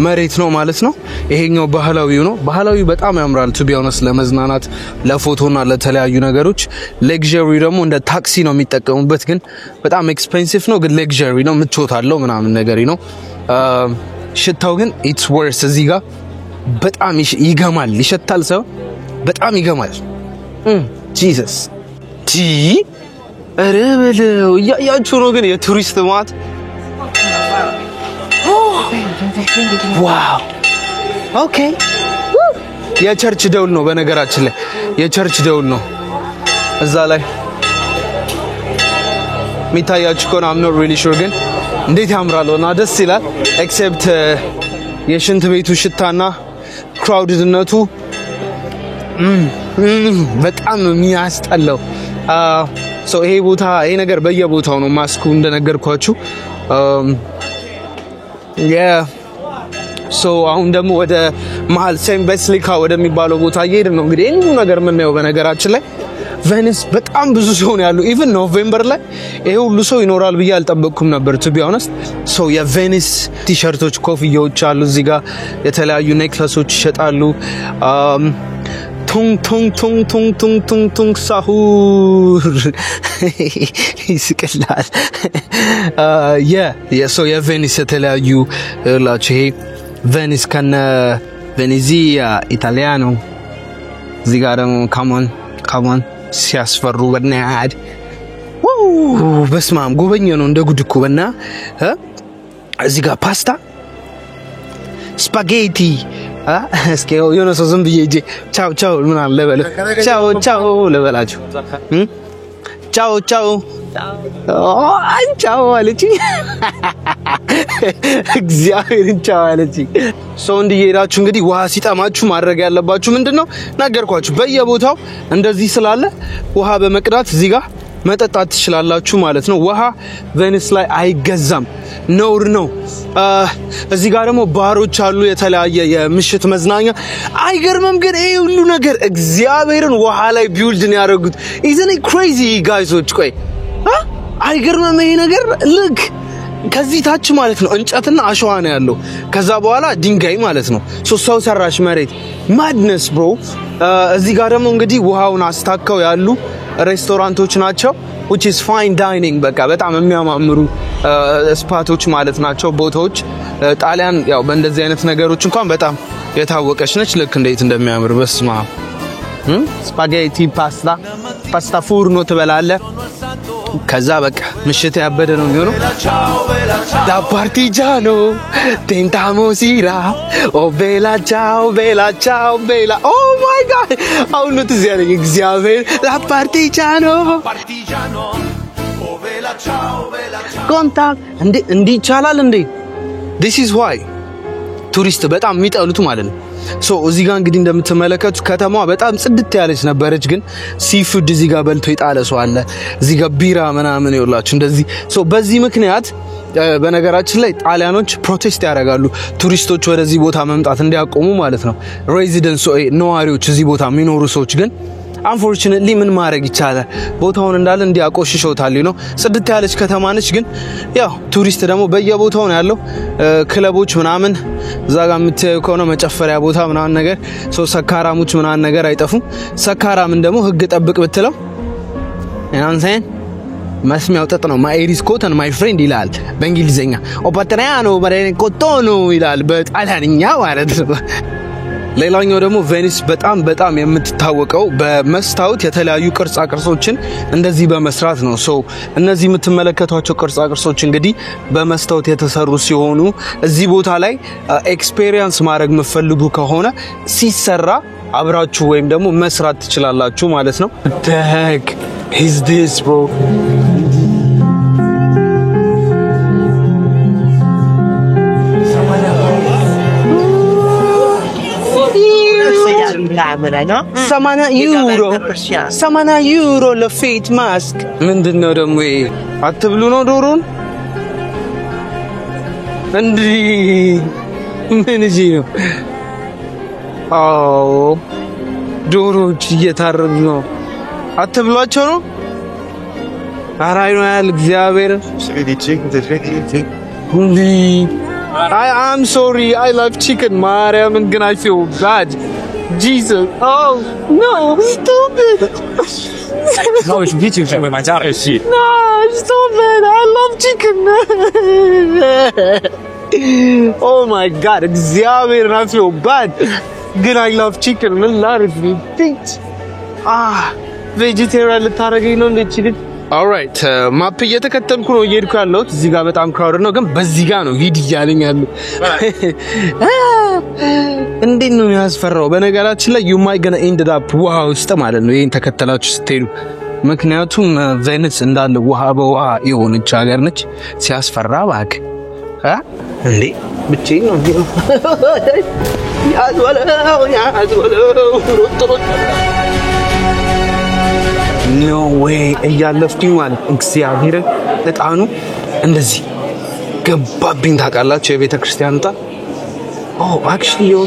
መሬት ነው ማለት ነው። ይሄኛው ባህላዊው ነው። ባህላዊው በጣም ያምራል ቱ ቢ ኦነስት ለመዝናናት ለፎቶና ለተለያዩ ነገሮች። ሌክዠሪ ደግሞ እንደ ታክሲ ነው የሚጠቀሙበት ግን በጣም ኤክስፔንሲቭ ነው ግን ሌክዠሪ ነው ምቾት አለው ምናምን ነገር ነው። ሽታው ግን ኢትስ ወርስ እዚህ ጋር በጣም ይገማል። ይሸታል ሰው በጣም ይገማል። ጂሰስ ቲ አረበለው ያያችሁ ነው ግን የቱሪስት ማት ዋው ኦኬ የቸርች ደውል ነው በነገራችን ላይ የቸርች ደውል ነው እዛ ላይ ሚታያችሁ ከሆነ I'm not really sure ግን እንዴት ያምራልና ደስ ይላል ኤክሴፕት የሽንት ቤቱ ሽታና ክራውድድነቱ በጣም የሚያስጠላው ሶ ይሄ ቦታ ይሄ ነገር በየቦታው ነው ማስኩ እንደነገርኳችሁ ሶ አሁን ደግሞ ወደ መሃል ሴንት ባሲሊካ ወደሚባለው ቦታ እየሄድን ነው እንግዲህ ይሄን ነገር የምናየው በነገራችን ላይ ቬኒስ በጣም ብዙ ሰው ነው ያለው ኢቭን ኖቬምበር ላይ ይሄ ሁሉ ሰው ይኖራል ብዬ አልጠበቅኩም ነበር ቱ ቢ ኦነስት ሶ የቬኒስ ቲሸርቶች ኮፍያዎች አሉ እዚህ ጋር የተለያዩ ኔክለሶች ይሸጣሉ ቱንግ ቱንግ ቱንግ ቱንግ ቱንግ ቱንግ ቱንግ ሳሁር ይስቅላል ሶ የቬኒስ የተለያዩ ላች ይሄ ቬኒስ ከነ ቬኔዚያ ኢታሊያኖ እዚህ ጋር ደግሞ ካሞን ሲያስፈሩ በናድ በስማም ጎበኘ ነው እንደ ጉድ እኮ በና እዚህ ጋር ፓስታ ስፓጌቲ እስኪ የሆነ ሰው ዝም ብዬ እጄ ቻው ቻው ምን አለ ለበለ ቻው ቻው ለበላችሁ ቻው ቻው ቻው አለች እግዚአብሔር ቻው አለች ሰው እንዲሄዳችሁ እንግዲህ ውሃ ሲጠማችሁ ማድረግ ያለባችሁ ምንድነው ነገርኳችሁ በየቦታው እንደዚህ ስላለ ውሃ በመቅዳት እዚህ ጋር መጠጣት ትችላላችሁ ማለት ነው ውሃ ቬኒስ ላይ አይገዛም ነውር ነው እዚህ ጋር ደግሞ ባሮች አሉ የተለያየ የምሽት መዝናኛ አይገርምም ግን ይሄ ሁሉ ነገር እግዚአብሔርን ውሃ ላይ ቢውልድ ነው ያደረጉት isn't it crazy guys ቆይ አይገርምም ይሄ ነገር ልክ ከዚህ ታች ማለት ነው እንጨትና አሸዋ ነው ያለው ከዛ በኋላ ድንጋይ ማለት ነው ሰው ሰራሽ መሬት madness bro እዚህ ጋር ደግሞ እንግዲህ ውሃውን አስታከው ያሉ ሬስቶራንቶች ናቸው which is fine dining በቃ በጣም የሚያማምሩ ስፓቶች ማለት ናቸው ቦታዎች ጣሊያን ያው በእንደዚህ አይነት ነገሮች እንኳን በጣም የታወቀች ነች ልክ እንዴት እንደሚያምር በስማ ስፓጌቲ ፓስታ ፉርኖ ትበላለ ከዛ በቃ ምሽት ያበደ ነው የሚሆነው da partigiano tentamo sira oh bella ciao bella oh my god how not is there እግዚአብሔር da partigiano oh bella ciao contact እንዴ ይቻላል እንዴ this is why ቱሪስት በጣም የሚጠሉት ማለት ነው ሶ እዚህ ጋር እንግዲህ እንደምትመለከቱት ከተማዋ በጣም ጽድት ያለች ነበረች ግን ሲፉድ እዚህ ጋር በልቶ ይጣለ ሰው አለ እዚህ ጋር ቢራ ምናምን ይወላችሁ እንደዚህ ሶ በዚህ ምክንያት በነገራችን ላይ ጣሊያኖች ፕሮቴስት ያደርጋሉ ቱሪስቶች ወደዚህ ቦታ መምጣት እንዲያቆሙ ማለት ነው ሬዚደንስ ነዋሪዎች እዚህ ቦታ የሚኖሩ ሰዎች ግን unfortunately ምን ማድረግ ይቻላል ቦታውን እንዳለ እንዲያቆሽሽውታል ነው ጽድት ያለች ከተማ ነች ግን ያው ቱሪስት ደግሞ በየቦታው ነው ያለው ክለቦች ምናምን እዛ ጋር የምትየው ከሆነ መጨፈሪያ ቦታ ምናምን ነገር ሶ ሰካራሞች ምናምን ነገር አይጠፉም ሰካራምን ደግሞ ህግ ጠብቅ ብትለው ያንሰን መስሚያው ጠጥ ነው my is cotton my friend ይላል በእንግሊዘኛ ኦፓትሪያኖ ማሬን ኮቶኖ ይላል በጣሊያንኛ ማለት ነው ሌላኛው ደግሞ ቬኒስ በጣም የምትታወቀው በመስታወት የተለያዩ ቅርጻ ቅርጾችን እንደዚህ በመስራት ነው ሶ እነዚህ የምትመለከቷቸው ቅርጻ ቅርጾች እንግዲህ በመስታወት የተሰሩ ሲሆኑ እዚህ ቦታ ላይ ኤክስፒሪየንስ ማድረግ መፈልጉ ከሆነ ሲሰራ አብራችሁ ወይም ደግሞ መስራት ትችላላችሁ ማለት ነው the heck is this bro €80 ለፌት ማስክ ምንድነው ደግሞ አትብሉ ነው ዶሮን እንዴ ምን እጂ ነው ዶሮች እየታረዱ ነው አትብሏቸው ነው አራይ ነው ያል እግዚአብሔር I'm sorry I love chicken ማርያም ግን I feel bad Jesus oh no stop it No, it's beautiful for my daughter. no stop it I love chicken oh my god እግዚአብሔር I feel bad ግን I love chicken ምን ላድርግ vegetarian ልታረገኝ ነው እንዴ Alright ማፕ እየተከተልኩ ነው እየሄድኩ ያለሁት እዚህ ጋር በጣም ክራውድ ነው ግን በዚህ ጋር ነው ሂድ እያለኝ ያለው እንዴት ነው ያስፈራው በነገራችን ላይ you might gonna end up ውሃ ውስጥ ማለት ነው ይሄን ተከተላችሁ ስትሄዱ ምክንያቱም ቬኒስ እንዳለ ውሃ በውሃ የሆነች ሀገር ነች ሲያስፈራ ባክ እንዴ ብቻዬን ነው ያዝወለው No way እያለፍኩኝ ማለት እግዚአብሔር እጣኑ እንደዚህ ገባብኝ ታውቃላችሁ የቤተ ክርስቲያን እጣን Oh actually you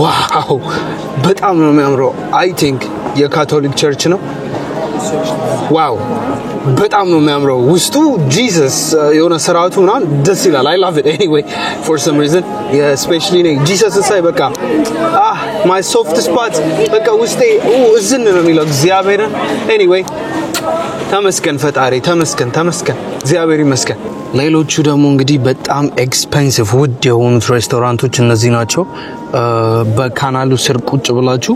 Wow በጣም ነው የሚያምረው I think የካቶሊክ ቸርች ነው Wow በጣም ነው የሚያምረው ውስጡ Jesus የሆነ ስርዓቱና ደስ ይላል I love it anyway for some reason yeah especially Jesus ሳይ በቃ my soft spot በቃ ውስጤ እዝን ነው የሚለው እግዚአብሔር anyway ተመስገን ፈጣሪ ተመስገን እግዚአብሔር ይመስገን ሌሎቹ ደግሞ እንግዲህ በጣም ኤክስፔንሲቭ ውድ የሆኑ ሬስቶራንቶች እነዚህ ናቸው በካናሉ ስር ቁጭ ብላችሁ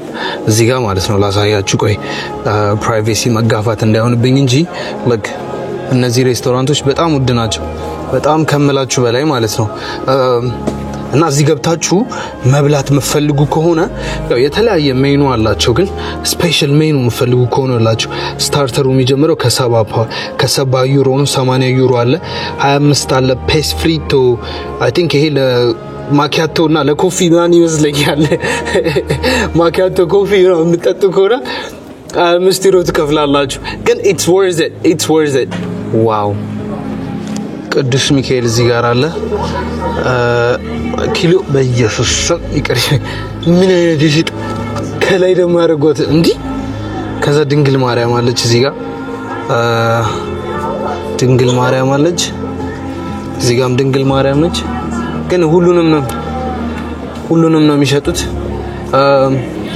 እዚህ ጋር ማለት ነው ላሳያችሁ ቆይ ፕራይቬሲ መጋፋት እንዳይሆንብኝ እንጂ like እነዚህ ሬስቶራንቶች በጣም ውድ ናቸው በጣም ከመላችሁ በላይ ማለት ነው እና እዚህ ገብታችሁ መብላት መፈልጉ ከሆነ ያው የተለያየ ሜኑ አላቸው ግን ስፔሻል ሜኑ መፈልጉ ከሆነ አላችሁ ስታርተሩ የሚጀምረው ከ70 ዩሮ ነው 80 ዩሮ አለ 25 አለ ፔስ ፍሪቶ I think ይሄ ለማኪያቶ እና ለኮፊ ማን ይመስለኛል ማኪያቶ ኮፊ ነው የምትጠጡ ከሆነ 5 ዩሮ ትከፍላላችሁ ግን it's worth it wow ቅዱስ ሚካኤል እዚህ ጋር አለ ኪሎ በኢየሱስ ይቅር ምን አይነት ይሽጥ ከላይ ደግሞ ያረጋት እንዴ ከዛ ድንግል ማርያም አለች እዚህ ጋር ድንግል ማርያም አለች እዚህ ጋርም ድንግል ማርያም ነች ግን ሁሉንም ነው የሚሸጡት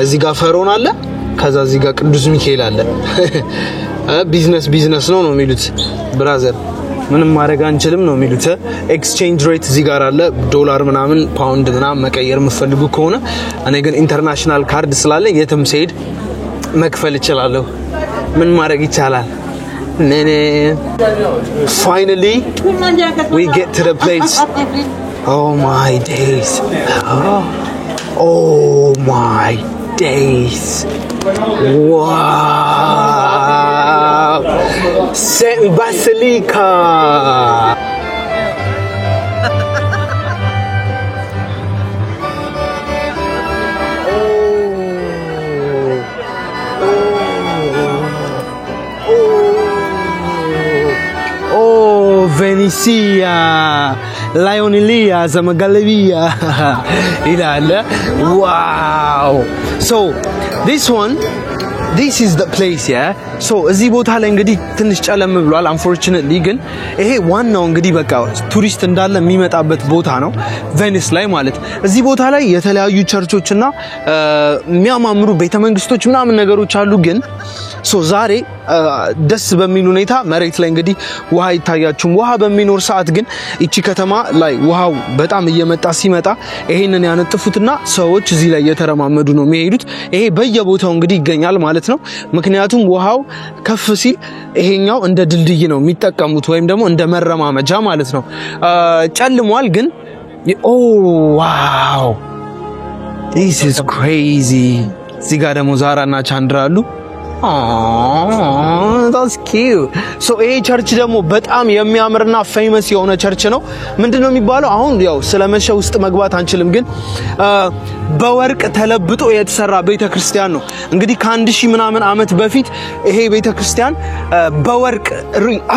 እዚህ ጋር ፈሮን አለ ከዛ እዚህ ጋር ቅዱስ ሚካኤል አለ ቢዝነስ ነው የሚሉት ብራዘር ምንም ማድረግ አንችልም ነው የሚሉት ኤክስቼንጅ ሬት እዚህ ጋር አለ ዶላር ምናምን ፓውንድ ምናምን መቀየር የምፈልጉ ከሆነ እኔ ግን ኢንተርናሽናል ካርድ ስላለ የትም ሰይድ መክፈል ይችላል ምን ማድረግ ይቻላል finally we get to the place oh my days wow Saint Basilica Venecia Lionelia Zamagalavia ilala wow so this is the place yeah so እዚህ ቦታ ላይ እንግዲህ ትንሽ ጨለም ብሏል unfortunately ግን ይሄ ዋናው እንግዲህ በቃ ቱሪስት እንዳለ የሚመጣበት ቦታ ነው ቬኒስ ላይ ማለት እዚህ ቦታ ላይ የተለያዩ ቸርቾችና የሚያማምሩ ቤተመንግስቶች ምናምን ነገሮች አሉ ግን ሶ ዛሬ ደስ በሚል ሁኔታ መሬት ላይ እንግዲህ ውሃ ይታያችሁ ውሃ በሚኖር ሰዓት ግን እቺ ከተማ ላይ ውሃው በጣም እየመጣ ሲመጣ ይሄንን ያነጥፉትና ሰዎች እዚህ ላይ እየተረማመዱ ነው የሚሄዱት ይሄ በየቦታው እንግዲህ ይገኛል ማለት ነው ምክንያቱም ውሃው ከፍ ሲል ይሄኛው እንደ ድልድይ ነው የሚጠቀሙት ወይም ደግሞ እንደ መረማመጃ ማለት ነው ጨልሟል ግን wow this is crazy እዚህ ጋር ደግሞ ዛራና ቻንድራ አሉ that's cute. So ይሄ ቸርች ደግሞ በጣም የሚያምርና ፌመስ የሆነ ቸርች ነው። ምንድነው የሚባለው? አሁን ያው ስለመሸ ውስጥ መግባት አንችልም፣ ግን በወርቅ ተለብጦ የተሰራ ቤተክርስቲያን ነው። እንግዲህ ከ1000 ምናምን ዓመት በፊት ይሄ ቤተክርስቲያን በወርቅ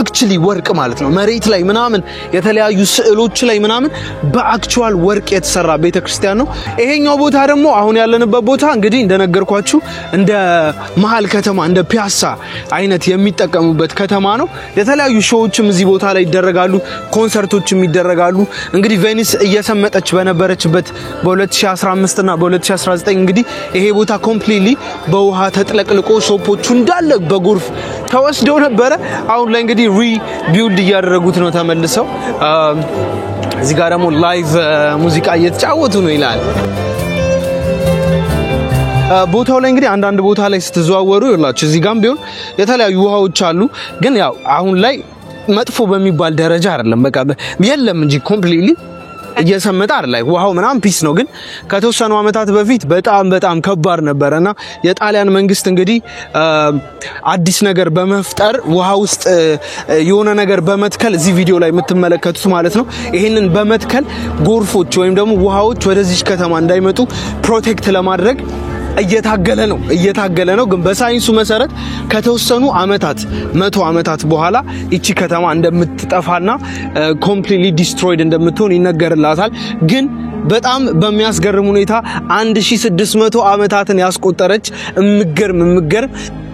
actually ወርቅ ማለት ነው መሬት ላይ ምናምን የተለያዩ ስዕሎች ላይ ምናምን በአክቹዋል ወርቅ የተሰራ ቤተክርስቲያን ነው። ይሄኛው ቦታ ደግሞ አሁን ያለንበት ቦታ እንግዲህ እንደነገርኳችሁ እንደ መሃል ከተማ እንደ ፒያሳ አይነት የሚጠቀሙበት ከተማ ነው። የተለያዩ ሾዎችም እዚህ ቦታ ላይ ይደረጋሉ፣ ኮንሰርቶችም ይደረጋሉ። እንግዲህ ቬኒስ እየሰመጠች በነበረችበት በ2015 እና በ2019 እንግዲህ ይሄ ቦታ ኮምፕሊትሊ በውሃ ተጥለቅልቆ ሾፖቹ እንዳለ በጎርፍ ተወስደው ነበረ። አሁን ላይ እንግዲህ ሪቢልድ እያደረጉት ነው ተመልሰው። እዚህ ጋር ደግሞ ላይቭ ሙዚቃ እየተጫወቱ ነው ይላል። ቦታው ላይ እንግዲህ አንዳንድ ቦታ ላይ ስትዘዋወሩ ይላችሁ እዚህ ጋርም ቢሆን የተለያዩ ውሃዎች አሉ፣ ግን ያው አሁን ላይ መጥፎ በሚባል ደረጃ አይደለም። በቃ የለም እንጂ ኮምፕሊትሊ እየሰመጠ አይደለም። ውሃው ምናምን ፒስ ነው፣ ግን ከተወሰኑ አመታት በፊት በጣም ከባድ ነበርና የጣሊያን መንግስት እንግዲህ አዲስ ነገር በመፍጠር ውሃ ውስጥ የሆነ ነገር በመትከል እዚህ ቪዲዮ ላይ የምትመለከቱት ማለት ነው። ይሄንን በመትከል ጎርፎች ወይም ደግሞ ውሃዎች ወደዚህ ከተማ እንዳይመጡ ፕሮቴክት ለማድረግ እየታገለ ነው። ግን በሳይንሱ መሰረት ከተወሰኑ አመታት 100 አመታት በኋላ እቺ ከተማ እንደምትጠፋና ኮምፕሊትሊ ዲስትሮይድ እንደምትሆን ይነገርላታል። ግን በጣም በሚያስገርም ሁኔታ 1600 አመታትን ያስቆጠረች እምገርም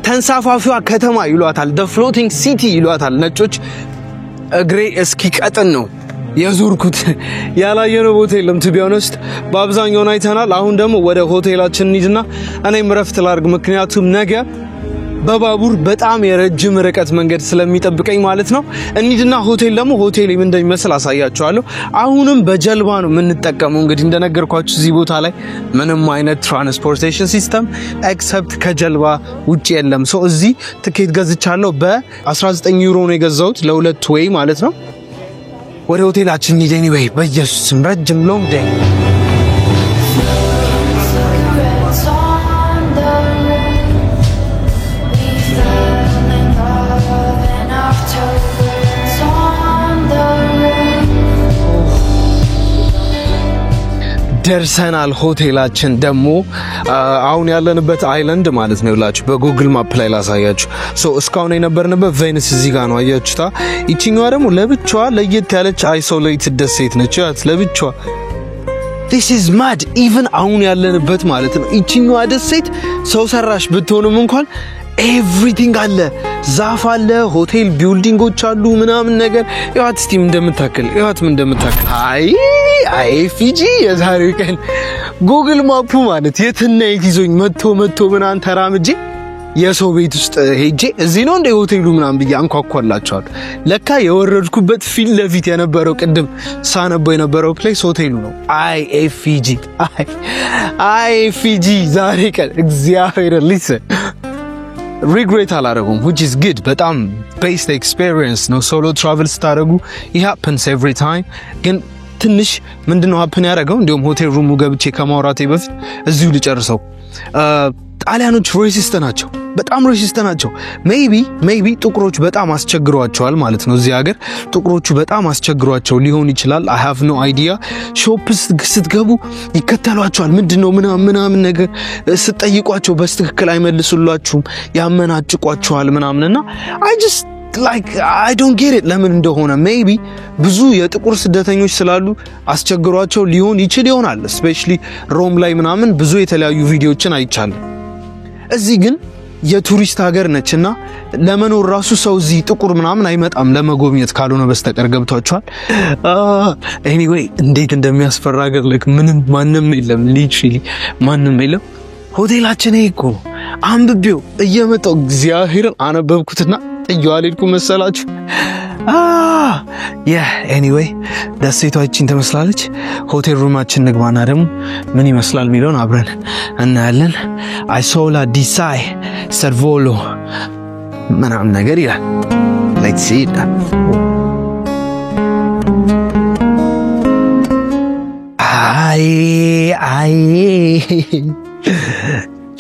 ተንሳፋፊዋ ከተማ ይሏታል። the floating city ይሏታል ነጮች። እግሬ እስኪቀጥን ነው የዙርኩት። ያላየነው ቦታ የለም to be honest። በአብዛኛው አይተናል። አሁን ደግሞ ወደ ሆቴላችን እንሂድና እኔም ረፍት ላድርግ፣ ምክንያቱም ነገ በባቡር በጣም የረጅም ርቀት መንገድ ስለሚጠብቀኝ ማለት ነው። እንሂድና ሆቴል ምን እንደሚመስል አሳያችኋለሁ። አሁንም በጀልባ ነው የምንጠቀመው። እንግዲህ እንደነገርኳችሁ እዚህ ቦታ ላይ ምንም አይነት ትራንስፖርቴሽን ሲስተም ኤክሰፕት ከጀልባ ውጪ የለም። ሶ እዚህ ትኬት ገዝቻለሁ። በ19 ዩሮ ነው የገዛሁት ለሁለት ወይ ማለት ነው። ወደ ሆቴላችን እንሂድ anyway። በኢየሱስ ረጅም ሎንግ ዴይ ደርሰናል። ሆቴላችን ደግሞ አሁን ያለንበት አይላንድ ማለት ነው ይላችሁ በጉግል ማፕ ላይ ላሳያችሁ። ሶ እስካሁን የነበርንበት ቬኒስ እዚህ ጋር ነው አያችሁታ። ይቺኛዋ ደግሞ ለብቻዋ ለየት ያለች አይሶሌትድ ደሴት ነች ለብቻዋ። this is mad even አሁን ያለንበት ማለት ነው ይቺኛዋ ደሴት ሰው ሰራሽ ብትሆንም እንኳን ኤቭሪቲንግ አለ። ዛፍ አለ፣ ሆቴል ቢልዲንጎች አሉ ምናምን ነገር። ያት ስቲም እንደምታከል አይ ፊጂ የዛሬው ቀን ጉግል ማፑ ማለት የትና ይዞኝ መጥቶ ምናን ተራምጄ የሰው ቤት ውስጥ ሄጄ እዚህ ነው እንደ ሆቴሉ ምናምን ብዬ አንኳኳላችኋል። ለካ የወረድኩበት ፊት ለፊት የነበረው ቅድም ሳነበው የነበረው ፕሌስ ሆቴሉ ነው። አይ ፊጂ ዛሬ ቀን እግዚአብሔር ሊሰን regret አላረጉም which is good። በጣም best experience ነው solo travel ስታረጉ it happens every time። ግን ትንሽ ምንድነው happen ያደረገው እንዲሁም ሆቴል ሩሙ ገብቼ ከማውራቴ በፊት እዚሁ ልጨርሰው። ጣሊያኖች በጣም ሬሲስት ናቸው። ሜቢ ጥቁሮች በጣም አስቸግሯቸዋል ማለት ነው። እዚህ ሀገር ጥቁሮቹ በጣም አስቸግሯቸው ሊሆን ይችላል። I have no idea። ሾፕስ ስትገቡ ይከተሏቸዋል። ምንድነው ምናምን ነገር ስትጠይቋቸው በስትክክል አይመልሱላችሁም፣ ያመናጭቋቸዋል ምናምንና I don't get it ለምን እንደሆነ። ሜቢ ብዙ የጥቁር ስደተኞች ስላሉ አስቸግሯቸው ሊሆን ይችላል። especially ሮም ላይ ምናምን ብዙ የተለያዩ ቪዲዮዎችን አይቻለሁ። እዚህ ግን የቱሪስት ሀገር ነችና ለመኖር ራሱ ሰው እዚህ ጥቁር ምናምን አይመጣም ለመጎብኘት ካልሆነ በስተቀር ገብቷቸዋል። anyway እንዴት እንደሚያስፈራ ሀገር ምንም ማንም የለም፣ literally ማንም የለም። ሆቴላችን እኮ አንብቤው እየመጣው እግዚአብሔርን አነበብኩትና ጥያዋልኩ መሰላችሁ። anyway ደሴቷችን ተመስላለች። ሆቴል ሩማችን ንግባና ደግሞ ምን ይመስላል ሚሊዮን አብረን እናያለን። አይሶላ ዲሳይ ሰርቮሎ ምናምን ነገር ይላል። let's see it። አይ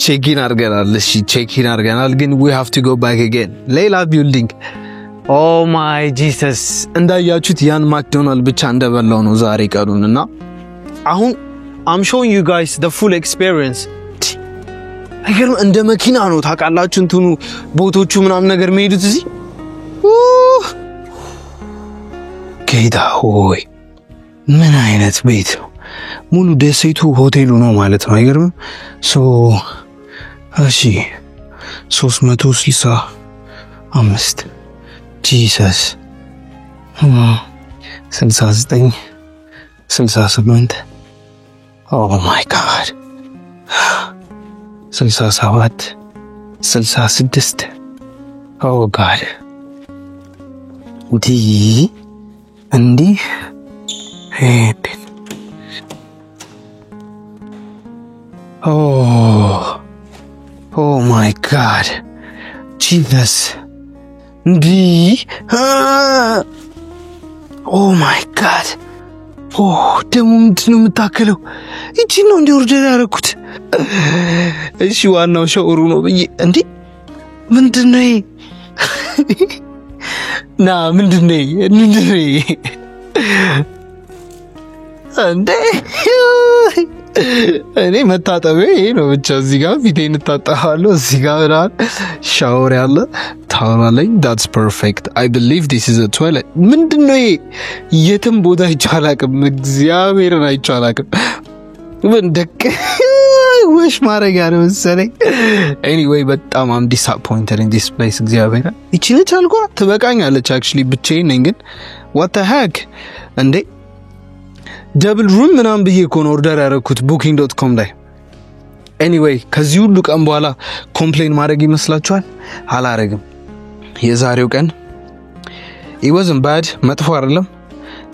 ቼኪን አድርገናል። እሺ ቼኪን አድርገናል፣ ግን we have to go back again ሌላ ቢልዲንግ። ኦ ማይ ጂሰስ እንዳያችሁት ያን ማክዶናልድ ብቻ እንደበላው ነው ዛሬ ቀኑንና አሁን I'm showing you guys the full experience። አይገርም? እንደ መኪና ነው ታውቃላችሁ እንትኑ ቦቶቹ ምናምን ነገር የሚሄዱት እዚህ። ጌታ ሆይ ምን አይነት ቤት ነው! ሙሉ ደሴቱ ሆቴሉ ነው ማለት ነው። አይገርም? እሺ 365 ጂሰስ 69 68 ኦ ማይ ጋድ 67 66 ኦ ጋድ እንዲህ ሄድ ኦ ማይ ጋድ ጂሰስ እንዲህ ኦ ማይ ጋድ ደግሞ ምንድን ነው የምታከለው? እቺ ነው እንደ ኦርደር ያደረኩት። እሺ ዋናው ሻወሩ ነው ብዬ እንዴ ምንድን ነው ምንድን ነው እንዴ እኔ መታጠቢያ ይሄ ነው ብቻ። እዚህ ጋር ፊቴን እታጠባለሁ፣ እዚህ ጋር ሻወር ያለ ታውራለኝ። that's perfect I believe this is a toilet። ምንድነው ይሄ? የትም ቦታ አይቻላቅም፣ እግዚአብሔርን አይቻላቅም። ምን ደቅ ወሽ ማረጋ ነው መሰለኝ። anyway በጣም am disappointed in this place። እግዚአብሔር እቺ ነች አልኳ ትበቃኛለች። actually ብቻዬን ነኝ፣ ግን what the heck እንዴ ደብል ሩም ምናምን ብዬ እኮ ነው ኦርደር ያደረኩት booking.com ላይ። anyway ከዚህ ሁሉ ቀን በኋላ ኮምፕሌን ማድረግ ይመስላችኋል? አላረግም። የዛሬው ቀን it wasn't bad፣ መጥፎ አይደለም፣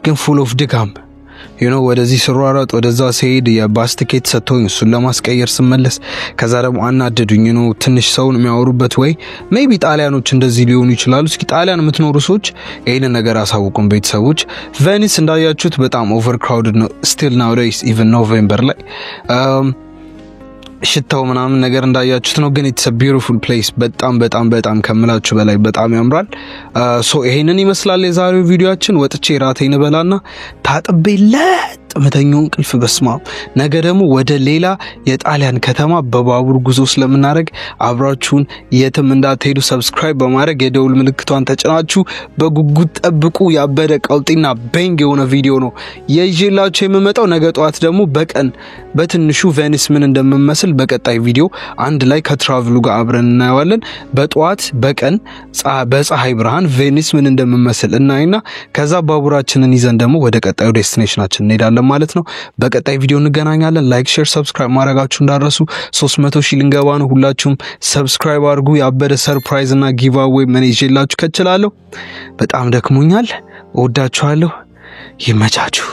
ግን full of ድካም ወደዚህ ስሯሯጥ ወደዛ ሲሄድ የባስ ቲኬት ሰጥቶኝ እሱን ለማስቀየር ስመለስ ከዛ ደግሞ አናደዱኝ ትንሽ ሰውን የሚያወሩበት ወይ ሜቢ ጣሊያኖች እንደዚህ ሊሆኑ ይችላሉ። እስኪ ጣሊያን የምትኖሩ ሰዎች ይሄን ነገር አሳውቁን ቤተሰቦች። ቬኒስ እንዳያችሁት በጣም ኦቨርክራውድድ ነው still nowadays even ኖቬምበር ላይ ሽታው ምናምን ነገር እንዳያችሁት ነው፣ ግን it's a beautiful place። በጣም ከምላችሁ በላይ በጣም ያምራል። ይሄንን ይመስላል የዛሬው ቪዲዮአችን። ወጥቼ ራቴን በላና ታጥቤ መተኛውን እንቅልፍ በስማ ነገ ደግሞ ወደ ሌላ የጣሊያን ከተማ በባቡር ጉዞ ስለምናረግ አብራችሁን የትም እንዳትሄዱ ሰብስክራይብ በማድረግ የደውል ምልክቷን ተጭናችሁ በጉጉት ጠብቁ። ያበደ ቀልጢና ቤንግ የሆነ ቪዲዮ ነው የይዤላችሁ የምመጣው። ነገ ጧት ደግሞ በቀን በትንሹ ቬኒስ ምን እንደምመስል በቀጣይ ቪዲዮ አንድ ላይ ከትራቭሉ ጋር አብረን እናያለን። በጧት በቀን በፀሐይ ብርሃን ቬኒስ ምን እንደምመስል እናይና ከዛ ባቡራችንን ይዘን ደግሞ ወደ ቀጣዩ ዴስቲኔሽናችን እንሄዳለን ማለት ነው። በቀጣይ ቪዲዮ እንገናኛለን። ላይክ ሼር ሰብስክራይብ ማድረጋችሁ እንዳትረሱ። 300,000 ልንገባ ነው። ሁላችሁም ሰብስክራይብ አድርጉ። ያበደ ሰርፕራይዝ እና ጊቫዌይ ምን ይዤላችሁ ከችላለሁ። በጣም ደክሞኛል። እወዳችኋለሁ። ይመቻችሁ።